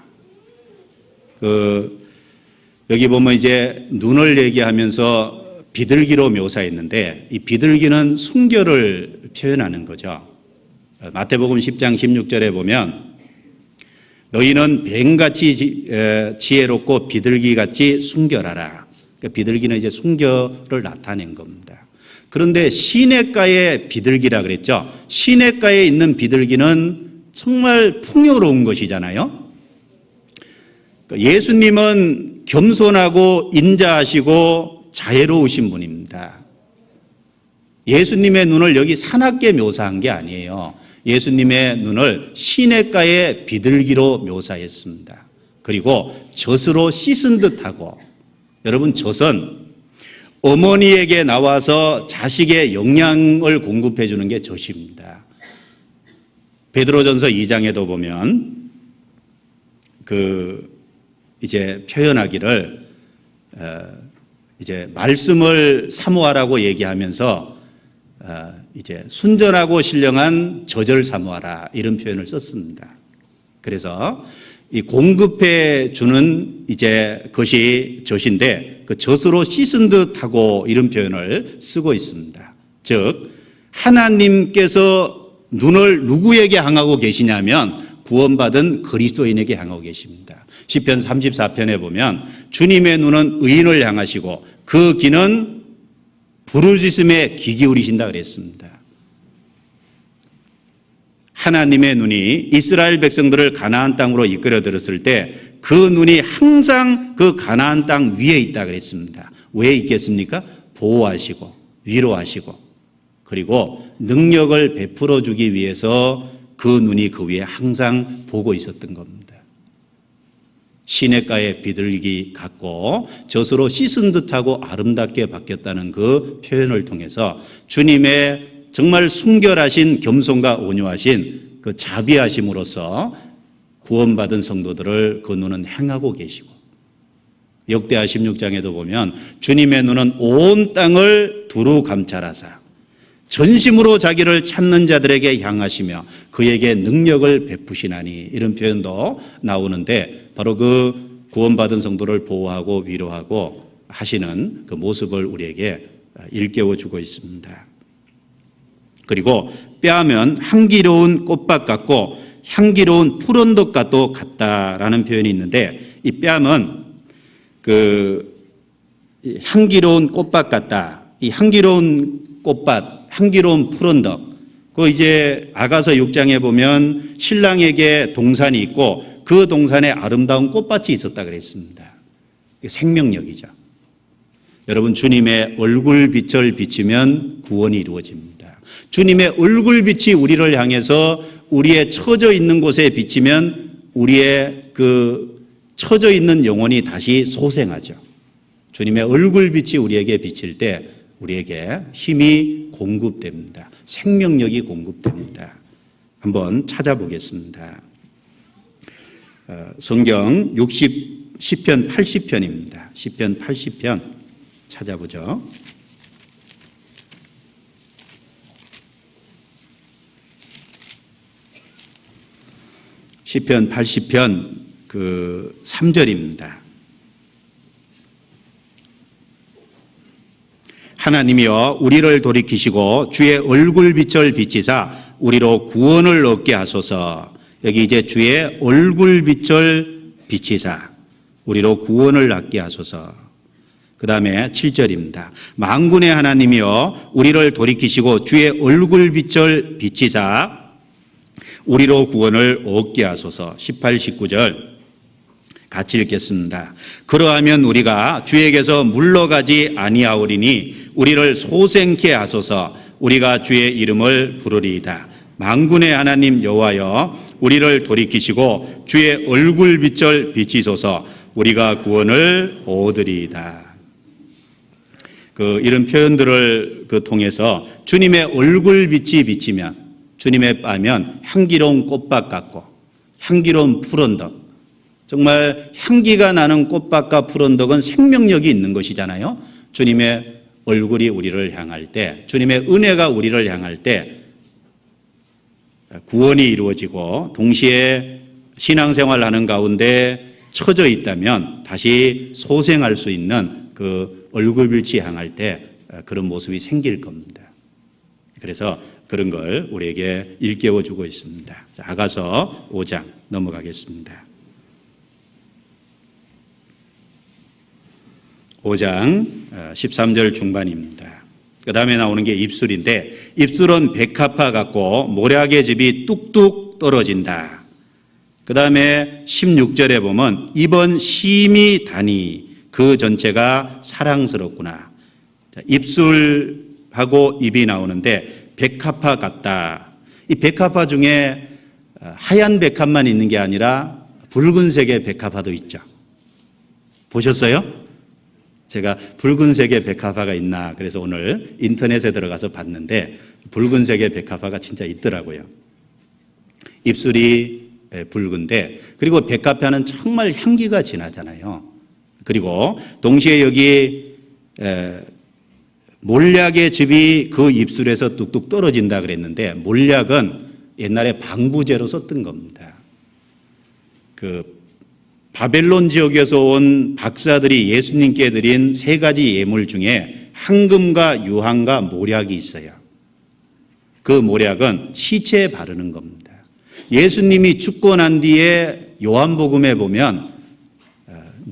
여기 보면 이제 눈을 얘기하면서 비둘기로 묘사했는데 이 비둘기는 순결을 표현하는 거죠. 마태복음 10장 16절에 보면 너희는 뱀같이 지혜롭고 비둘기같이 순결하라. 그러니까 비둘기는 이제 순결을 나타낸 겁니다. 그런데 시냇가의 비둘기라 그랬죠. 시냇가에 있는 비둘기는 정말 풍요로운 것이잖아요. 예수님은 겸손하고 인자하시고 자애로우신 분입니다. 예수님의 눈을 여기 사납게 묘사한 게 아니에요. 예수님의 눈을 시냇가의 비둘기로 묘사했습니다. 그리고 젖으로 씻은 듯하고, 여러분 젖은 어머니에게 나와서 자식의 영양을 공급해 주는 게 젖입니다. 베드로전서 2장에도 보면 이제 표현하기를 이제 말씀을 사모하라고 얘기하면서 이제 순전하고 신령한 젖을 사모하라 이런 표현을 썼습니다. 그래서 이 공급해 주는 이제 것이 젖인데 그 젖으로 씻은 듯하고 이런 표현을 쓰고 있습니다. 즉 하나님께서 눈을 누구에게 향하고 계시냐면 구원받은 그리스도인에게 향하고 계십니다. 시편 34편에 보면 주님의 눈은 의인을 향하시고 그 귀는 부르짖음에 귀 기울이신다 그랬습니다. 하나님의 눈이 이스라엘 백성들을 가나안 땅으로 이끌어 들었을 때 그 눈이 항상 그 가나안 땅 위에 있다 그랬습니다. 왜 있겠습니까? 보호하시고 위로하시고 그리고 능력을 베풀어 주기 위해서 그 눈이 그 위에 항상 보고 있었던 겁니다. 시냇가의 비둘기 같고 젖으로 씻은 듯하고 아름답게 바뀌었다는 그 표현을 통해서 주님의 정말 순결하신 겸손과 온유하신 그 자비하심으로써 구원받은 성도들을 그 눈은 향하고 계시고 역대하 16장에도 보면 주님의 눈은 온 땅을 두루 감찰하사 전심으로 자기를 찾는 자들에게 향하시며 그에게 능력을 베푸시나니 이런 표현도 나오는데 바로 그 구원받은 성도를 보호하고 위로하고 하시는 그 모습을 우리에게 일깨워 주고 있습니다. 그리고 뼈하면 향기로운 꽃밭 같고 향기로운 푸른덕과도 같다라는 표현이 있는데 이 뺨은 향기로운 꽃밭 같다. 이 향기로운 꽃밭, 향기로운 푸른덕. 그 이제 아가서 6장에 보면 신랑에게 동산이 있고 그 동산에 아름다운 꽃밭이 있었다 그랬습니다. 생명력이죠. 여러분 주님의 얼굴빛을 비추면 구원이 이루어집니다. 주님의 얼굴빛이 우리를 향해서 우리의 처져 있는 곳에 비치면 우리의 그 처져 있는 영혼이 다시 소생하죠. 주님의 얼굴빛이 우리에게 비칠 때 우리에게 힘이 공급됩니다. 생명력이 공급됩니다. 한번 찾아보겠습니다. 성경 10편 80편입니다. 10편 80편 찾아보죠. 시편 80편 3절입니다. 하나님이여 우리를 돌이키시고 주의 얼굴빛을 비치사 우리로 구원을 얻게 하소서. 여기 이제 주의 얼굴빛을 비치사 우리로 구원을 얻게 하소서. 그 다음에 7절입니다. 만군의 하나님이여 우리를 돌이키시고 주의 얼굴빛을 비치사 우리로 구원을 얻게 하소서. 18, 19절 같이 읽겠습니다. 그러하면 우리가 주에게서 물러가지 아니하오리니 우리를 소생케 하소서. 우리가 주의 이름을 부르리이다. 만군의 하나님 여호와여 우리를 돌이키시고 주의 얼굴빛을 비치소서. 우리가 구원을 얻으리이다. 이런 표현들을 통해서 주님의 얼굴빛이 비치면, 주님의 빠면 향기로운 꽃밭 같고 향기로운 푸른덕, 정말 향기가 나는 꽃밭과 푸른덕은 생명력이 있는 것이잖아요. 주님의 얼굴이 우리를 향할 때, 주님의 은혜가 우리를 향할 때 구원이 이루어지고 동시에 신앙생활하는 가운데 처져 있다면 다시 소생할 수 있는 그 얼굴빛이 향할 때 그런 모습이 생길 겁니다. 그래서 그런 걸 우리에게 일깨워 주고 있습니다. 자, 아가서 5장 넘어가겠습니다. 5장 13절 중반입니다. 그 다음에 나오는 게 입술인데, 입술은 백합화 같고 모략의 즙이 뚝뚝 떨어진다. 그 다음에 16절에 보면 입은 심히 다니 그 전체가 사랑스럽구나. 입술하고 입이 나오는데 백합화 같다. 이 백합화 중에 하얀 백합만 있는 게 아니라 붉은색의 백합화도 있죠. 보셨어요? 제가 붉은색의 백합화가 있나 그래서 오늘 인터넷에 들어가서 봤는데 붉은색의 백합화가 진짜 있더라고요. 입술이 붉은데, 그리고 백합화는 정말 향기가 진하잖아요. 그리고 동시에 여기 몰약의 즙이 그 입술에서 뚝뚝 떨어진다 그랬는데, 몰약은 옛날에 방부제로 썼던 겁니다. 바벨론 지역에서 온 박사들이 예수님께 드린 3가지 예물 중에 황금과 유황과 모략이 있어요. 그 모략은 시체에 바르는 겁니다. 예수님이 죽고 난 뒤에 요한복음에 보면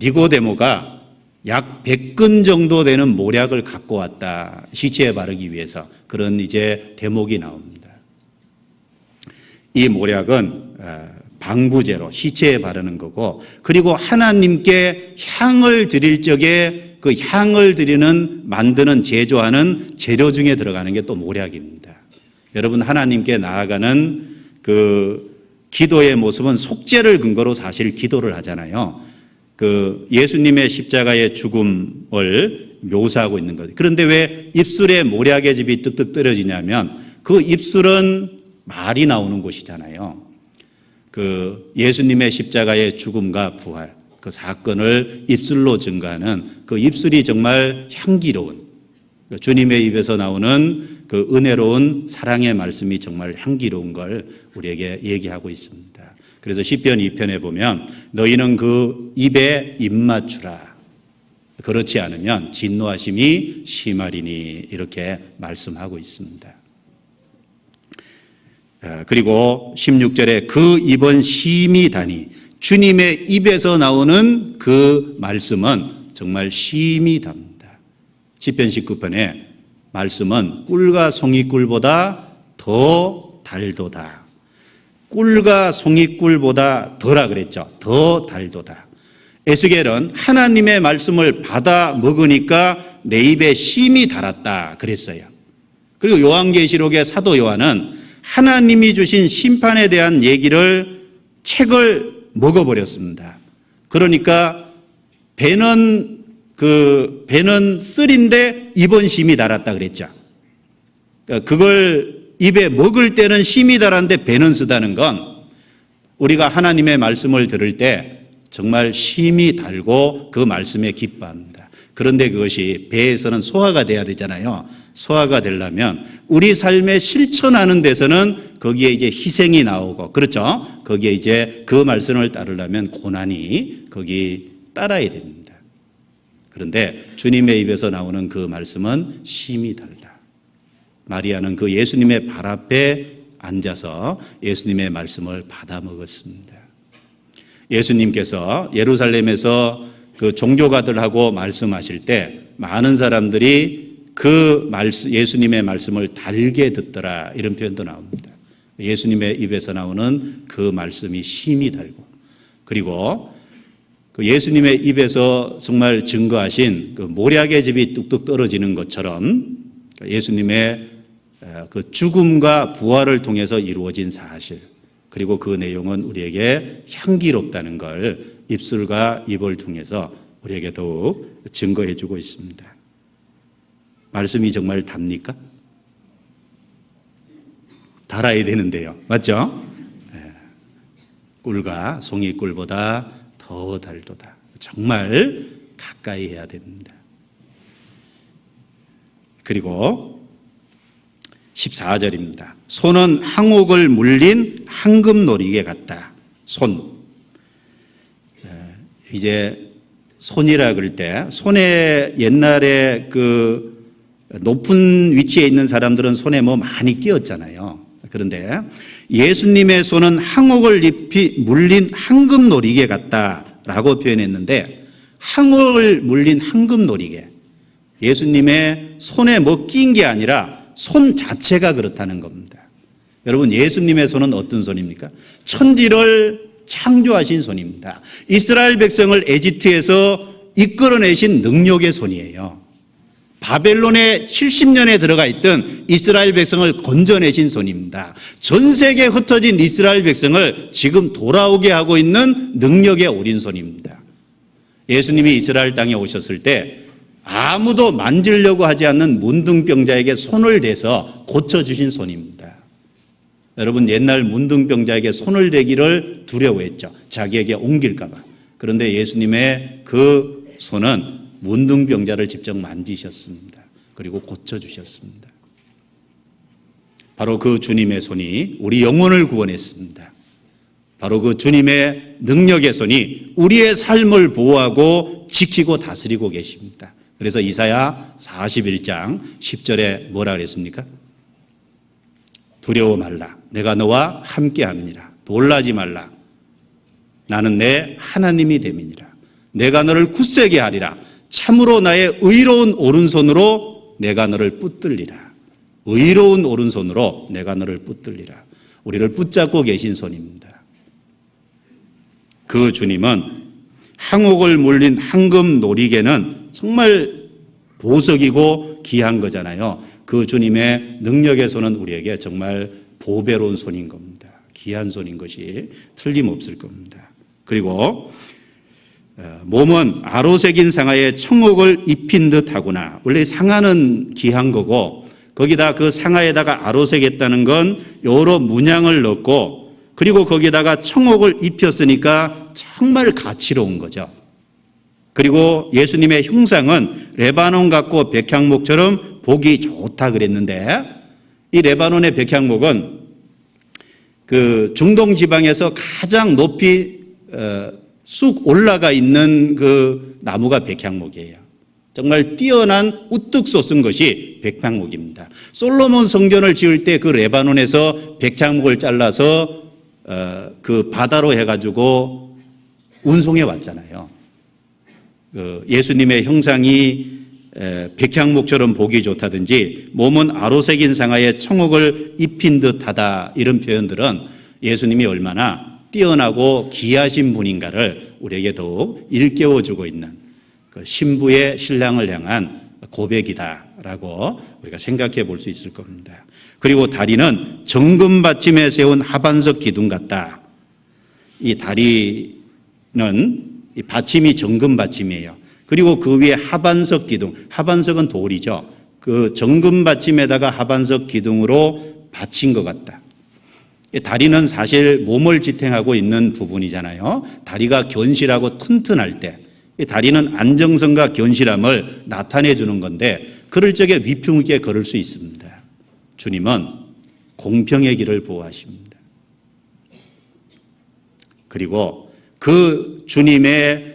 니고데모가 약 100근 정도 되는 모략을 갖고 왔다. 시체에 바르기 위해서. 그런 이제 대목이 나옵니다. 이 모략은 방부제로 시체에 바르는 거고, 그리고 하나님께 향을 드릴 적에 그 향을 만드는 제조하는 재료 중에 들어가는 게 또 모략입니다. 여러분, 하나님께 나아가는 그 기도의 모습은 속죄를 근거로 사실 기도를 하잖아요. 예수님의 십자가의 죽음을 묘사하고 있는 거죠. 그런데 왜 입술에 모략의 즙이 뚝뚝 떨어지냐면 그 입술은 말이 나오는 곳이잖아요. 예수님의 십자가의 죽음과 부활, 그 사건을 입술로 증거하는 그 입술이 정말 향기로운, 주님의 입에서 나오는 그 은혜로운 사랑의 말씀이 정말 향기로운 걸 우리에게 얘기하고 있습니다. 그래서 시편 2편에 보면 너희는 그 입에 입 맞추라. 그렇지 않으면 진노하심이 심하리니, 이렇게 말씀하고 있습니다. 그리고 16절에 그 입은 심히 다니, 주님의 입에서 나오는 그 말씀은 정말 심히 답니다. 시편 19편에 말씀은 꿀과 송이꿀보다 더 달도다. 꿀과 송이꿀보다 더라 그랬죠. 더 달도다. 에스겔은 하나님의 말씀을 받아 먹으니까 내 입에 심히 달았다 그랬어요. 그리고 요한계시록의 사도 요한은 하나님이 주신 심판에 대한 책을 먹어버렸습니다. 그러니까 배는 쓸인데 입은 심이 달았다 그랬죠. 그걸 입에 먹을 때는 심이 달았는데 배는 쓰다는 건 우리가 하나님의 말씀을 들을 때 정말 심이 달고 그 말씀에 기뻐합니다. 그런데 그것이 배에서는 소화가 돼야 되잖아요. 소화가 되려면 우리 삶에 실천하는 데서는 거기에 이제 희생이 나오고, 그렇죠? 거기에 이제 그 말씀을 따르려면 고난이 거기 따라야 됩니다. 그런데 주님의 입에서 나오는 그 말씀은 심히 달다. 마리아는 그 예수님의 발 앞에 앉아서 예수님의 말씀을 받아 먹었습니다. 예수님께서 예루살렘에서 그 종교가들하고 말씀하실 때 많은 사람들이 그 예수님의 말씀을 달게 듣더라, 이런 표현도 나옵니다. 예수님의 입에서 나오는 그 말씀이 심히 달고, 그리고 그 예수님의 입에서 정말 증거하신 그 모략의 즙이 뚝뚝 떨어지는 것처럼 예수님의 그 죽음과 부활을 통해서 이루어진 사실, 그리고 그 내용은 우리에게 향기롭다는 걸 입술과 입을 통해서 우리에게 더욱 증거해 주고 있습니다. 말씀이 정말 답니까? 달아야 되는데요. 맞죠? 꿀과 송이 꿀보다 더 달도다. 정말 가까이 해야 됩니다. 그리고 14절입니다. 손은 항옥을 물린 황금노리개 같다. 손. 이제 손이라 그럴 때 손에 옛날에 그 높은 위치에 있는 사람들은 손에 뭐 많이 끼었잖아요. 그런데 예수님의 손은 항옥을 물린 황금노리개 같다라고 표현했는데, 항옥을 물린 황금노리개, 예수님의 손에 뭐 낀 게 아니라 손 자체가 그렇다는 겁니다. 여러분, 예수님의 손은 어떤 손입니까? 천지를 창조하신 손입니다. 이스라엘 백성을 에집트에서 이끌어내신 능력의 손이에요. 바벨론에 70년에 들어가 있던 이스라엘 백성을 건져내신 손입니다. 전 세계에 흩어진 이스라엘 백성을 지금 돌아오게 하고 있는 능력의 오른손입니다. 예수님이 이스라엘 땅에 오셨을 때 아무도 만지려고 하지 않는 문둥병자에게 손을 대서 고쳐주신 손입니다. 여러분, 옛날 문둥병자에게 손을 대기를 두려워했죠. 자기에게 옮길까 봐. 그런데 예수님의 그 손은 문둥병자를 직접 만지셨습니다. 그리고 고쳐주셨습니다. 바로 그 주님의 손이 우리 영혼을 구원했습니다. 바로 그 주님의 능력의 손이 우리의 삶을 보호하고 지키고 다스리고 계십니다. 그래서 이사야 41장 10절에 뭐라 그랬습니까? 두려워 말라. 내가 너와 함께함이니라. 놀라지 말라. 나는 내 하나님이 됨이니라. 내가 너를 굳세게 하리라. 참으로 나의 의로운 오른손으로 내가 너를 붙들리라. 의로운 오른손으로 내가 너를 붙들리라. 우리를 붙잡고 계신 손입니다. 그 주님은 항옥을 물린 황금 노리개는 정말 보석이고 귀한 거잖아요. 그 주님의 능력의 손은 우리에게 정말 보배로운 손인 겁니다. 귀한 손인 것이 틀림없을 겁니다. 그리고 몸은 아로새긴 상아에 청옥을 입힌 듯 하구나. 원래 상아는 귀한 거고, 거기다 그 상아에다가 아로새겠다는 건 여러 문양을 넣고, 그리고 거기다가 청옥을 입혔으니까 정말 가치로운 거죠. 그리고 예수님의 형상은 레바논 같고 백향목처럼 보기 좋다 그랬는데, 이 레바논의 백향목은 그 중동 지방에서 가장 높이 쑥 올라가 있는 그 나무가 백향목이에요. 정말 뛰어난 우뚝 솟은 것이 백향목입니다. 솔로몬 성전을 지을 때 그 레바논에서 백향목을 잘라서 그 바다로 해가지고 운송해 왔잖아요. 예수님의 형상이 백향목처럼 보기 좋다든지 몸은 아로새긴 상아에 청옥을 입힌 듯하다, 이런 표현들은 예수님이 얼마나 뛰어나고 귀하신 분인가를 우리에게 더욱 일깨워주고 있는 그 신부의 신랑을 향한 고백이다라고 우리가 생각해 볼 수 있을 겁니다. 그리고 다리는 정금 받침에 세운 하반석 기둥 같다. 이 다리는 이 받침이 정금 받침이에요. 그리고 그 위에 하반석 기둥, 하반석은 돌이죠. 그 정금 받침에다가 하반석 기둥으로 받친 것 같다. 다리는 사실 몸을 지탱하고 있는 부분이잖아요. 다리가 견실하고 튼튼할 때 다리는 안정성과 견실함을 나타내 주는 건데, 그럴 적에 위풍 있게 걸을 수 있습니다. 주님은 공평의 길을 보호하십니다. 그리고 그 주님의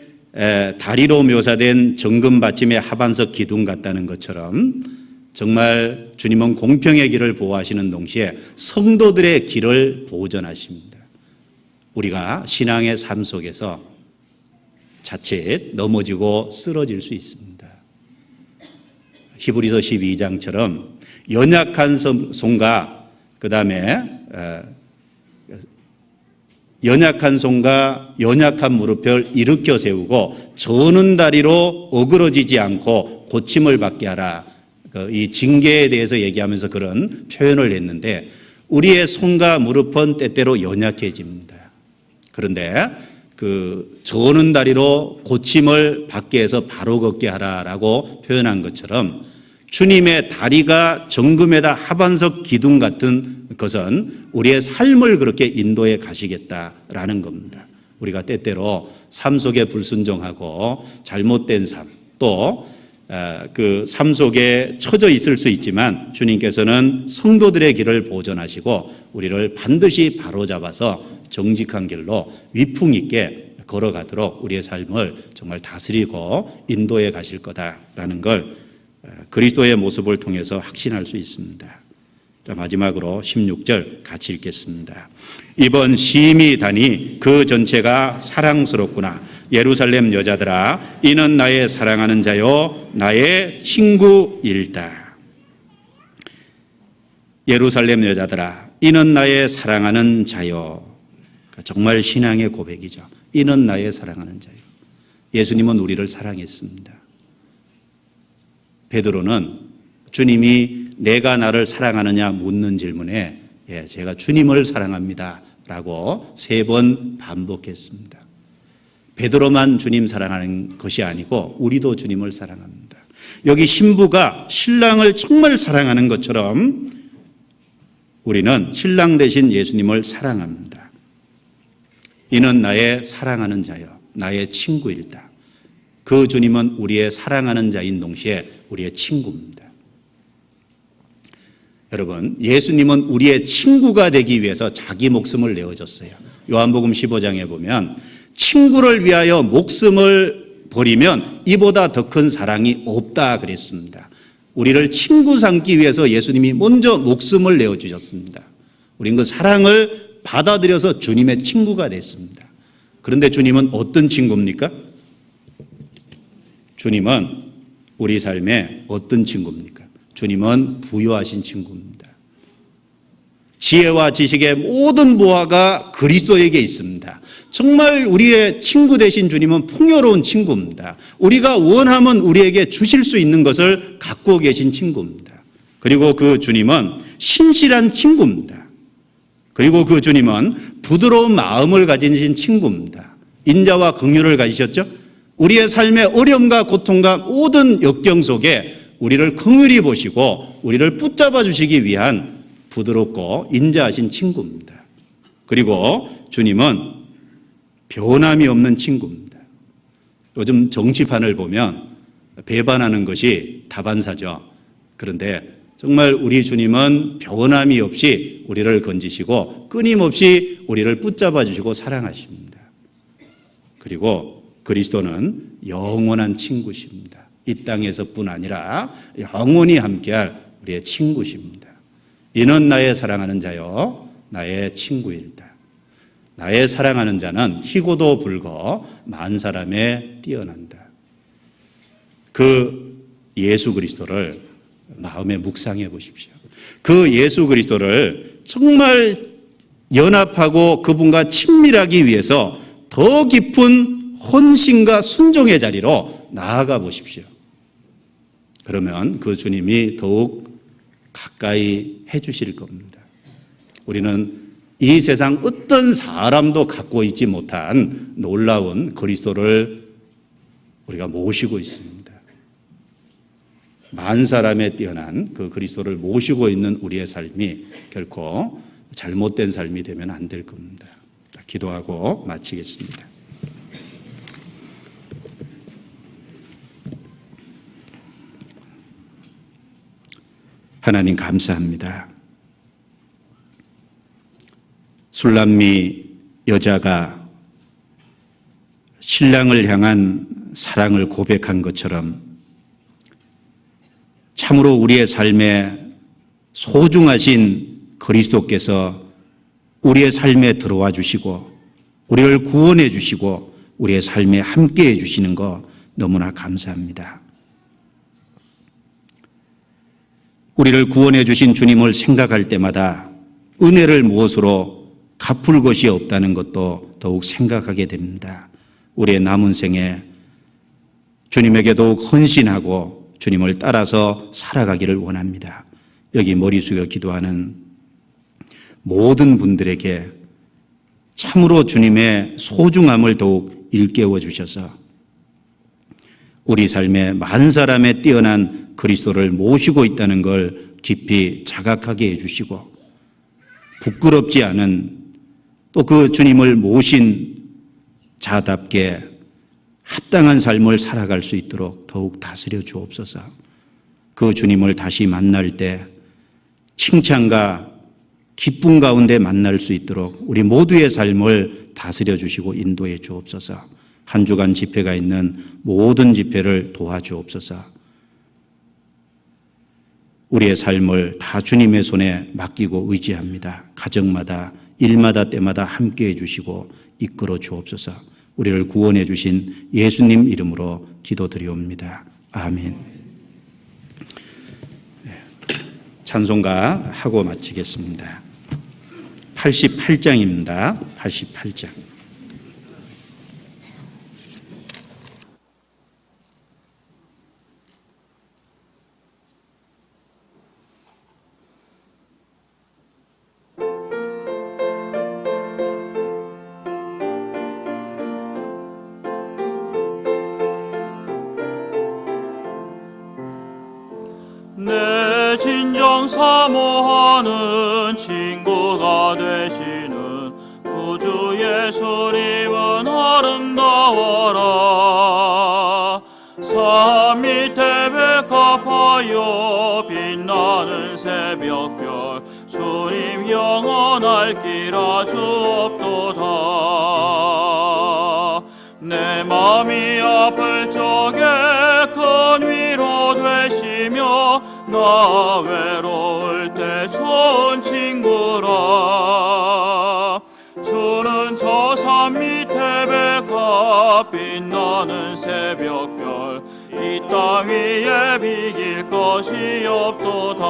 다리로 묘사된 정금 받침의 하반석 기둥 같다는 것처럼 정말 주님은 공평의 길을 보호하시는 동시에 성도들의 길을 보전하십니다. 우리가 신앙의 삶 속에서 자칫 넘어지고 쓰러질 수 있습니다. 히브리서 12장처럼 연약한 손과 그다음에 연약한 손과 연약한 무릎을 일으켜 세우고 저는 다리로 어그러지지 않고 고침을 받게 하라. 이 징계에 대해서 얘기하면서 그런 표현을 했는데 우리의 손과 무릎은 때때로 연약해집니다. 그런데 그 저는 다리로 고침을 받게 해서 바로 걷게 하라라고 표현한 것처럼 주님의 다리가 정금에다 하반석 기둥 같은 것은 우리의 삶을 그렇게 인도해 가시겠다라는 겁니다. 우리가 때때로 삶 속에 불순종하고 잘못된 삶, 또 그 삶 속에 처져 있을 수 있지만 주님께서는 성도들의 길을 보존하시고 우리를 반드시 바로잡아서 정직한 길로 위풍 있게 걸어가도록 우리의 삶을 정말 다스리고 인도해 가실 거다라는 걸 그리스도의 모습을 통해서 확신할 수 있습니다. 자, 마지막으로 16절 같이 읽겠습니다. 이번 심히 다니 그 전체가 사랑스럽구나. 예루살렘 여자들아, 이는 나의 사랑하는 자요 나의 친구일다. 예루살렘 여자들아, 이는 나의 사랑하는 자요. 정말 신앙의 고백이죠. 이는 나의 사랑하는 자요. 예수님은 우리를 사랑했습니다. 베드로는 주님이 내가 나를 사랑하느냐 묻는 질문에 제가 주님을 사랑합니다 라고 3번 반복했습니다. 베드로만 주님 사랑하는 것이 아니고 우리도 주님을 사랑합니다. 여기 신부가 신랑을 정말 사랑하는 것처럼 우리는 신랑 되신 예수님을 사랑합니다. 이는 나의 사랑하는 자요 나의 친구일다. 그 주님은 우리의 사랑하는 자인 동시에 우리의 친구입니다. 여러분, 예수님은 우리의 친구가 되기 위해서 자기 목숨을 내어줬어요. 요한복음 15장에 보면 친구를 위하여 목숨을 버리면 이보다 더 큰 사랑이 없다 그랬습니다. 우리를 친구 삼기 위해서 예수님이 먼저 목숨을 내어주셨습니다. 우린 그 사랑을 받아들여서 주님의 친구가 됐습니다. 그런데 주님은 어떤 친구입니까? 주님은 우리 삶에 어떤 친구입니까? 주님은 부유하신 친구입니다. 지혜와 지식의 모든 보화가 그리스도에게 있습니다. 정말 우리의 친구 되신 주님은 풍요로운 친구입니다. 우리가 원하면 우리에게 주실 수 있는 것을 갖고 계신 친구입니다. 그리고 그 주님은 신실한 친구입니다. 그리고 그 주님은 부드러운 마음을 가지신 친구입니다. 인자와 긍휼을 가지셨죠? 우리의 삶의 어려움과 고통과 모든 역경 속에 우리를 긍휼히 보시고 우리를 붙잡아 주시기 위한 부드럽고 인자하신 친구입니다. 그리고 주님은 변함이 없는 친구입니다. 요즘 정치판을 보면 배반하는 것이 다반사죠. 그런데 정말 우리 주님은 변함이 없이 우리를 건지시고 끊임없이 우리를 붙잡아 주시고 사랑하십니다. 그리고 그리스도는 영원한 친구십니다. 이 땅에서뿐 아니라 영원히 함께할 우리의 친구십니다. 이는 나의 사랑하는 자요 나의 친구일다. 나의 사랑하는 자는 희고도 불거 만 사람에 뛰어난다. 그 예수 그리스도를 마음에 묵상해 보십시오. 그 예수 그리스도를 정말 연합하고 그분과 친밀하기 위해서 더 깊은 헌신과 순종의 자리로 나아가 보십시오. 그러면 그 주님이 더욱 가까이 해 주실 겁니다. 우리는 이 세상 어떤 사람도 갖고 있지 못한 놀라운 그리스도를 우리가 모시고 있습니다. 만 사람에 뛰어난 그 그리스도를 모시고 있는 우리의 삶이 결코 잘못된 삶이 되면 안 될 겁니다. 기도하고 마치겠습니다. 하나님 감사합니다. 술람미 여자가 신랑을 향한 사랑을 고백한 것처럼 참으로 우리의 삶에 소중하신 그리스도께서 우리의 삶에 들어와 주시고 우리를 구원해 주시고 우리의 삶에 함께해 주시는 거 너무나 감사합니다. 우리를 구원해 주신 주님을 생각할 때마다 은혜를 무엇으로 갚을 것이 없다는 것도 더욱 생각하게 됩니다. 우리의 남은 생에 주님에게 더욱 헌신하고 주님을 따라서 살아가기를 원합니다. 여기 머리 숙여 기도하는 모든 분들에게 참으로 주님의 소중함을 더욱 일깨워 주셔서 우리 삶에 많은 사람의 뛰어난 그리스도를 모시고 있다는 걸 깊이 자각하게 해주시고 부끄럽지 않은 또 그 주님을 모신 자답게 합당한 삶을 살아갈 수 있도록 더욱 다스려 주옵소서. 그 주님을 다시 만날 때 칭찬과 기쁨 가운데 만날 수 있도록 우리 모두의 삶을 다스려 주시고 인도해 주옵소서. 한 주간 집회가 있는 모든 집회를 도와주옵소서. 우리의 삶을 다 주님의 손에 맡기고 의지합니다. 가정마다 일마다 때마다 함께해 주시고 이끌어 주옵소서. 우리를 구원해 주신 예수님 이름으로 기도드리옵니다. 아멘. 찬송가 하고 마치겠습니다. 88장입니다. 88장. 내 진정 사모하는 친구가 되시는 구주 예수님은 아름다워라. 산 밑에 백합하여 빛나는 새벽별 주님 영원할 길 아주 없도다. 내 맘이 아플 적에 큰 위로 되시며 나 외로울 때 좋은 친구라. 주는 저 산 밑에 백합 빛나는 새벽별 이 땅 위에 비길 것이 없도다.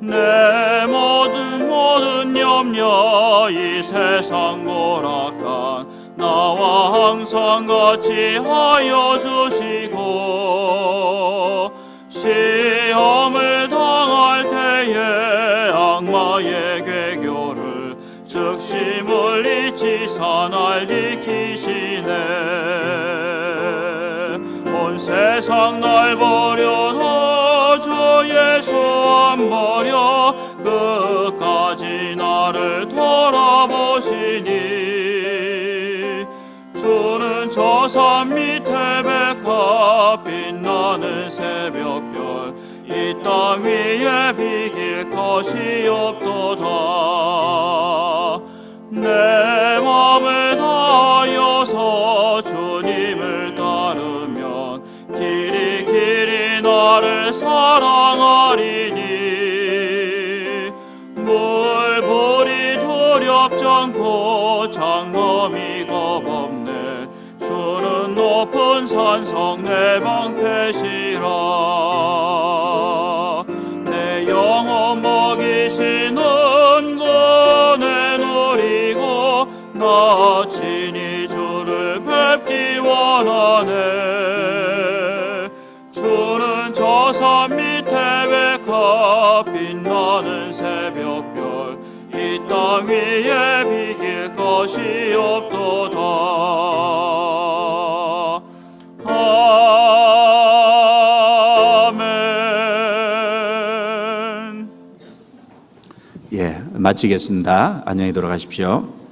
내 모든 염려 이 세상 고락간 나와 항상 같이 하여 주시고 시험을 당할 때에 악마의 괴교를 즉시 물리치사 날 지키시네. 온 세상 날 버려도 주 예수 안 버려 끝까지 나를 돌아보시니. 주는 저 산 밑에 백합 빛나는 새벽별 이 땅 위에 비길 것이 없도다. 내 맘을 다하여서 주님을 따르면 길이 나를 사랑하리니. 물불이 두렵지 않고 장검이 겁없네. 주는 높은 산성 내 방패시라. 내 영혼 먹이시는 은혜 누리고 나 친히 주를 뵙기 원하네. 주는 저 산 밑에 백합 빛나는 새벽별 이 땅 위에 비길 것이 없도다. 아멘. 마치겠습니다. 안녕히 돌아가십시오.